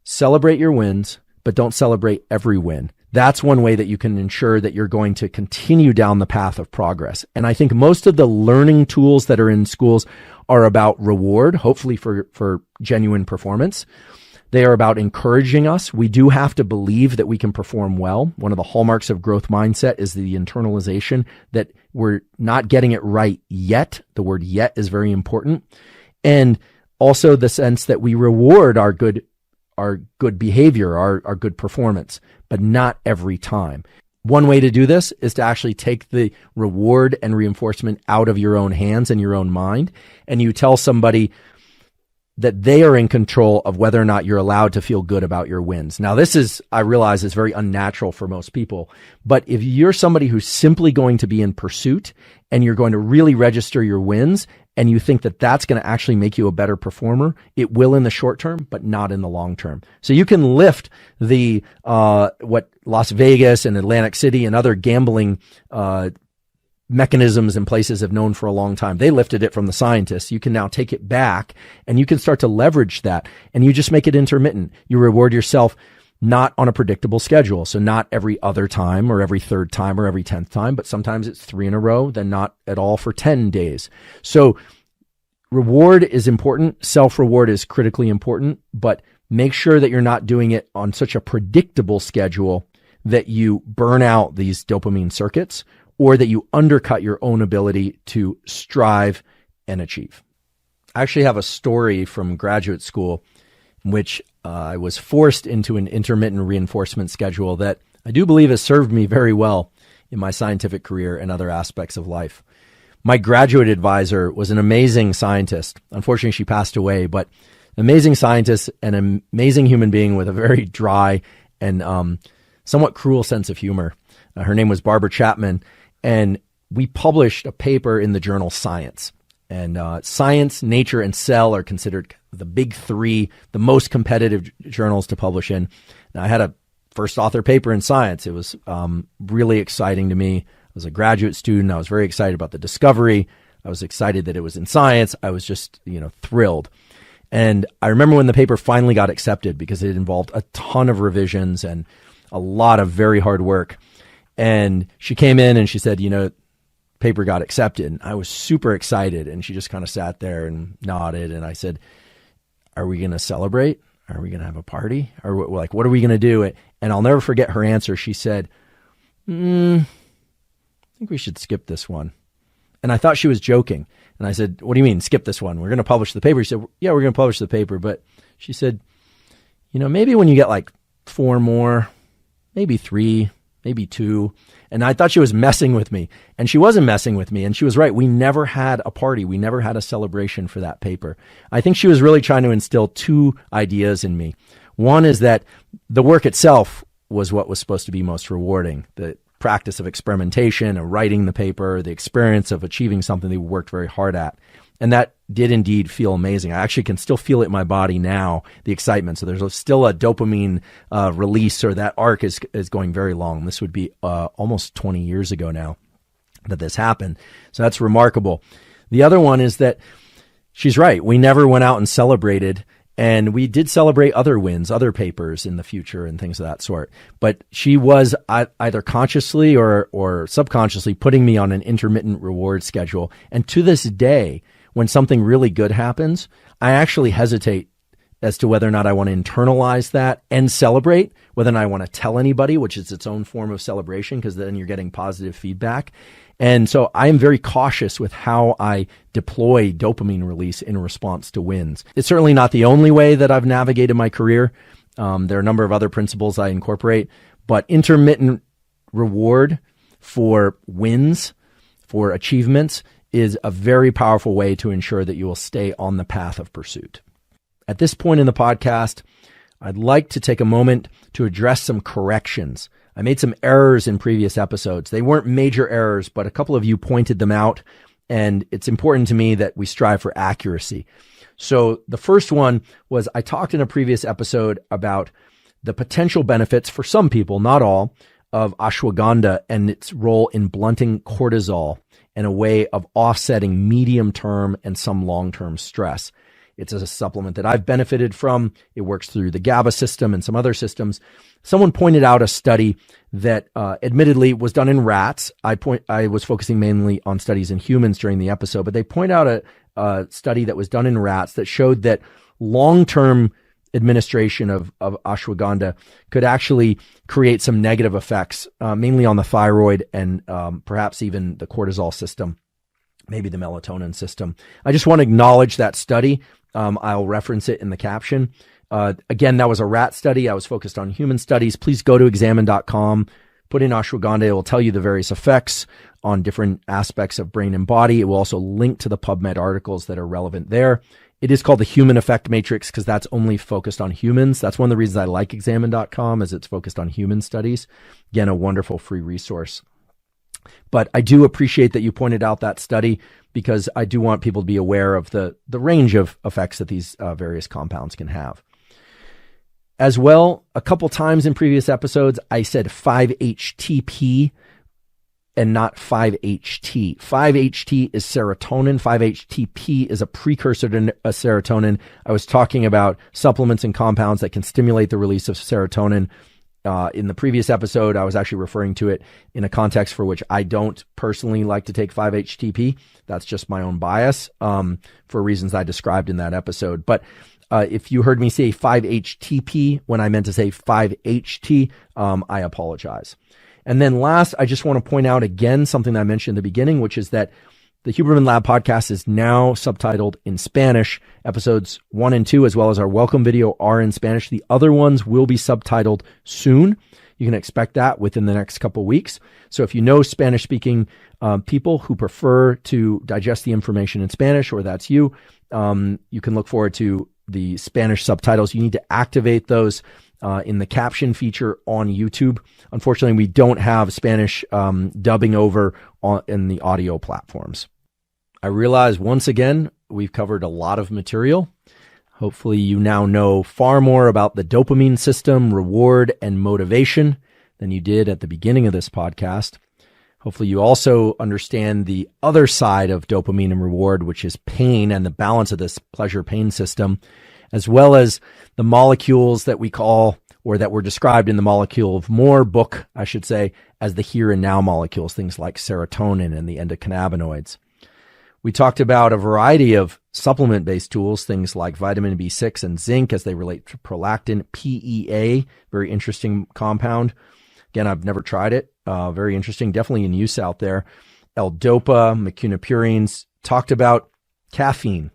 celebrate your wins, but don't celebrate every win. That's one way that you can ensure that you're going to continue down the path of progress. And I think most of the learning tools that are in schools are about reward, hopefully for genuine performance. They are about encouraging us. We do have to believe that we can perform well. One of the hallmarks of growth mindset is the internalization that we're not getting it right yet. The word yet is very important. And also the sense that we reward our good behavior, our good performance, but not every time. One way to do this is to actually take the reward and reinforcement out of your own hands and your own mind. And you tell somebody that they are in control of whether or not you're allowed to feel good about your wins. Now, this is, I realize, is very unnatural for most people. But if you're somebody who's simply going to be in pursuit and you're going to really register your wins and you think that that's going to actually make you a better performer, it will in the short term, but not in the long term. So you can lift the, what Las Vegas and Atlantic City and other gambling, mechanisms and places have known for a long time. They lifted it from the scientists. You can now take it back and you can start to leverage that, and you just make it intermittent. You reward yourself not on a predictable schedule. So not every other time or every third time or every 10th time, but sometimes it's 3 in a row, then not at all for 10 days. So reward is important. Self-reward is critically important, but make sure that you're not doing it on such a predictable schedule that you burn out these dopamine circuits or that you undercut your own ability to strive and achieve. I actually have a story from graduate school in which I was forced into an intermittent reinforcement schedule that I do believe has served me very well in my scientific career and other aspects of life. My graduate advisor was an amazing scientist. Unfortunately, she passed away, but an amazing scientist and an amazing human being with a very dry and somewhat cruel sense of humor. Her name was Barbara Chapman, and we published a paper in the journal Science. And Science, Nature, and Cell are considered the big three, the most competitive journals to publish in. Now, I had a first author paper in Science. It was really exciting to me. I was a graduate student. I was very excited about the discovery. I was excited that it was in Science. I was just, thrilled. And I remember when the paper finally got accepted because it involved a ton of revisions and a lot of very hard work. And she came in and she said, paper got accepted. And I was super excited. And she just kind of sat there and nodded. And I said, are we going to celebrate? Are we going to have a party? Or what are we going to do? And I'll never forget her answer. She said, I think we should skip this one. And I thought she was joking. And I said, what do you mean, skip this one? We're going to publish the paper. She said, yeah, we're going to publish the paper. But she said, maybe when you get like 4 more, maybe 3, maybe 2. And I thought she was messing with me. And she wasn't messing with me. And she was right. We never had a party. We never had a celebration for that paper. I think she was really trying to instill 2 ideas in me. One is that the work itself was what was supposed to be most rewarding. The practice of experimentation, of writing the paper, the experience of achieving something they worked very hard at. And that did indeed feel amazing. I actually can still feel it in my body now, the excitement. So there's still a dopamine release, or that arc is going very long. This would be almost 20 years ago now that this happened. So that's remarkable. The other one is that she's right. We never went out and celebrated. And we did celebrate other wins, other papers in the future and things of that sort. But she was either consciously or subconsciously putting me on an intermittent reward schedule. And to this day, when something really good happens, I actually hesitate as to whether or not I want to internalize that and celebrate, whether or not I want to tell anybody, which is its own form of celebration, because then you're getting positive feedback. And so I am very cautious with how I deploy dopamine release in response to wins. It's certainly not the only way that I've navigated my career. There are a number of other principles I incorporate, but intermittent reward for wins, for achievements, is a very powerful way to ensure that you will stay on the path of pursuit. At this point in the podcast, I'd like to take a moment to address some corrections. I made some errors in previous episodes. They weren't major errors, but a couple of you pointed them out, and it's important to me that we strive for accuracy. So the first one was, I talked in a previous episode about the potential benefits for some people, not all, of ashwagandha and its role in blunting cortisol and a way of offsetting medium-term and some long-term stress. It's a supplement that I've benefited from. It works through the GABA system and some other systems. Someone pointed out a study that admittedly was done in rats. I was focusing mainly on studies in humans during the episode, but they point out a study that was done in rats that showed that long-term administration of ashwagandha could actually create some negative effects, mainly on the thyroid and perhaps even the cortisol system, maybe the melatonin system. I just want to acknowledge that study. I'll reference it in the caption. Again, that was a rat study. I was focused on human studies. Please go to examine.com, put in ashwagandha. It will tell you the various effects on different aspects of brain and body. It will also link to the PubMed articles that are relevant there. It is called the Human Effect Matrix because that's only focused on humans. That's one of the reasons I like examine.com, is it's focused on human studies. Again, a wonderful free resource. But I do appreciate that you pointed out that study, because I do want people to be aware of the range of effects that these various compounds can have. As well, a couple times in previous episodes, I said 5-HTP and not 5-HT. 5-HT is serotonin. 5-HTP is a precursor to serotonin. I was talking about supplements and compounds that can stimulate the release of serotonin In the previous episode, I was actually referring to it in a context for which I don't personally like to take 5-HTP. That's just my own bias for reasons I described in that episode. But if you heard me say 5-HTP when I meant to say 5-HT, I apologize. And then last, I just want to point out again something that I mentioned in the beginning, which is that the Huberman Lab podcast is now subtitled in Spanish. Episodes 1 and 2, as well as our welcome video, are in Spanish. The other ones will be subtitled soon. You can expect that within the next couple of weeks. So if you know Spanish-speaking people who prefer to digest the information in Spanish, or that's you, you can look forward to the Spanish subtitles. You need to activate those in the caption feature on YouTube. Unfortunately, we don't have Spanish dubbing over in the audio platforms. I realize once again, we've covered a lot of material. Hopefully you now know far more about the dopamine system, reward, and motivation than you did at the beginning of this podcast. Hopefully you also understand the other side of dopamine and reward, which is pain and the balance of this pleasure-pain system, as well as the molecules that we call, or that were described in the Molecule of More book, I should say, as the here and now molecules, things like serotonin and the endocannabinoids. We talked about a variety of supplement-based tools, things like vitamin B6 and zinc as they relate to prolactin, PEA, very interesting compound. Again, I've never tried it. Very interesting, definitely in use out there. L-Dopa, mecunopurines, talked about caffeine,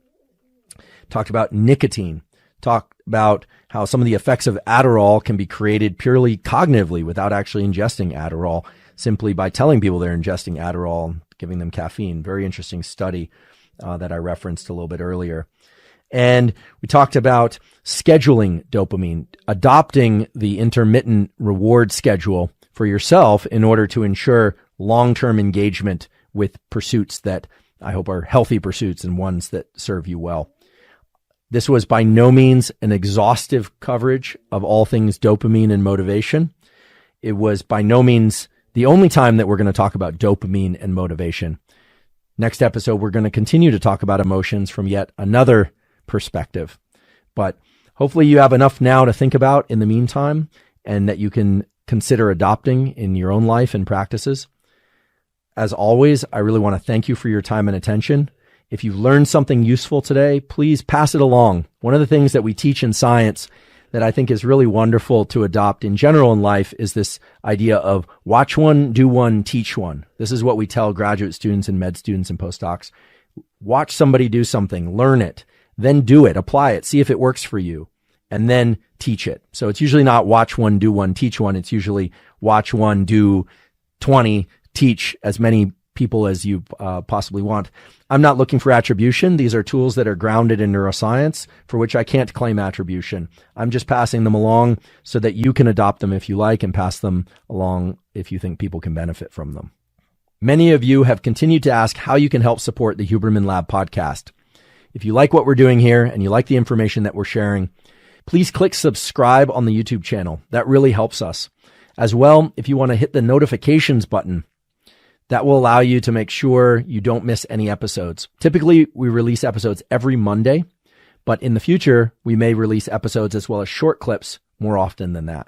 talked about nicotine, talked about how some of the effects of Adderall can be created purely cognitively without actually ingesting Adderall, simply by telling people they're ingesting Adderall, giving them caffeine. Very interesting study that I referenced a little bit earlier. And we talked about scheduling dopamine, adopting the intermittent reward schedule for yourself in order to ensure long-term engagement with pursuits that I hope are healthy pursuits and ones that serve you well. This was by no means an exhaustive coverage of all things dopamine and motivation. It was by no means the only time that we're going to talk about dopamine and motivation. Next episode, we're going to continue to talk about emotions from yet another perspective. But hopefully you have enough now to think about in the meantime, and that you can consider adopting in your own life and practices. As always, I really want to thank you for your time and attention. If you've learned something useful today, please pass it along. One of the things that we teach in science that I think is really wonderful to adopt in general in life is this idea of watch one, do one, teach one. This is what we tell graduate students and med students and postdocs. Watch somebody do something, learn it, then do it, apply it, see if it works for you, and then teach it. So it's usually not watch one, do one, teach one. It's usually watch one, do 20, teach as many people as you possibly want. I'm not looking for attribution. These are tools that are grounded in neuroscience for which I can't claim attribution. I'm just passing them along so that you can adopt them if you like and pass them along if you think people can benefit from them. Many of you have continued to ask how you can help support the Huberman Lab podcast. If you like what we're doing here and you like the information that we're sharing, please click subscribe on the YouTube channel. That really helps us. As well, if you want to hit the notifications button, that will allow you to make sure you don't miss any episodes. Typically, we release episodes every Monday, but in the future, we may release episodes as well as short clips more often than that.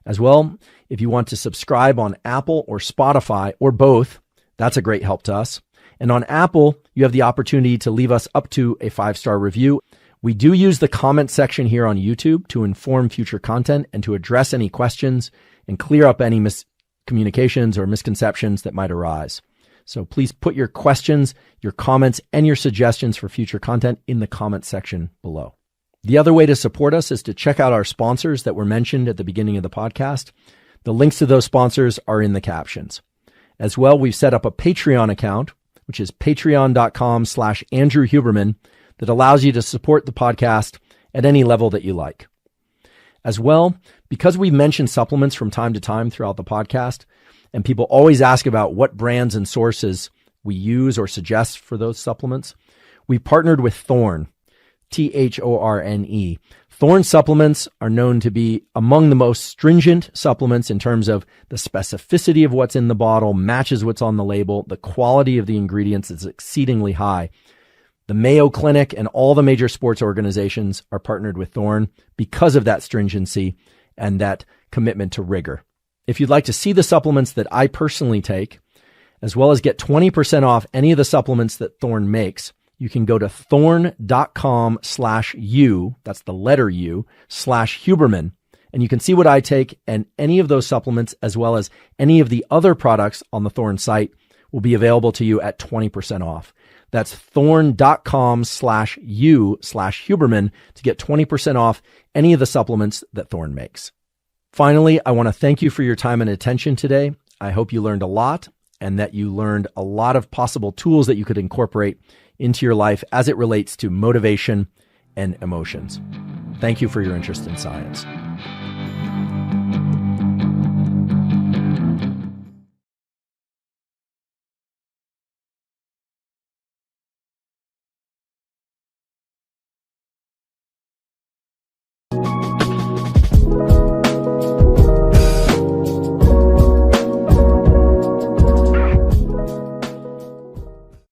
As well, if you want to subscribe on Apple or Spotify or both, that's a great help to us. And on Apple, you have the opportunity to leave us up to a 5-star review. We do use the comment section here on YouTube to inform future content and to address any questions and clear up any miscommunications or misconceptions that might arise. So please put your questions, your comments, and your suggestions for future content in the comment section below. The other way to support us is to check out our sponsors that were mentioned at the beginning of the podcast. The links to those sponsors are in the captions. As well, we've set up a Patreon account, which is patreon.com/Andrew Huberman, that allows you to support the podcast at any level that you like. As well, because we've mentioned supplements from time to time throughout the podcast, and people always ask about what brands and sources we use or suggest for those supplements, we partnered with Thorne, Thorne. Thorne supplements are known to be among the most stringent supplements in terms of the specificity of what's in the bottle, matches what's on the label, the quality of the ingredients is exceedingly high. The Mayo Clinic and all the major sports organizations are partnered with Thorne because of that stringency and that commitment to rigor. If you'd like to see the supplements that I personally take, as well as get 20% off any of the supplements that Thorne makes, you can go to thorne.com/U, that's the letter U, /Huberman, and you can see what I take, and any of those supplements, as well as any of the other products on the Thorne site, will be available to you at 20% off. That's thorne.com/U /Huberman to get 20% off any of the supplements that Thorne makes. Finally, I want to thank you for your time and attention today. I hope you learned a lot and that you learned a lot of possible tools that you could incorporate into your life as it relates to motivation and emotions. Thank you for your interest in science.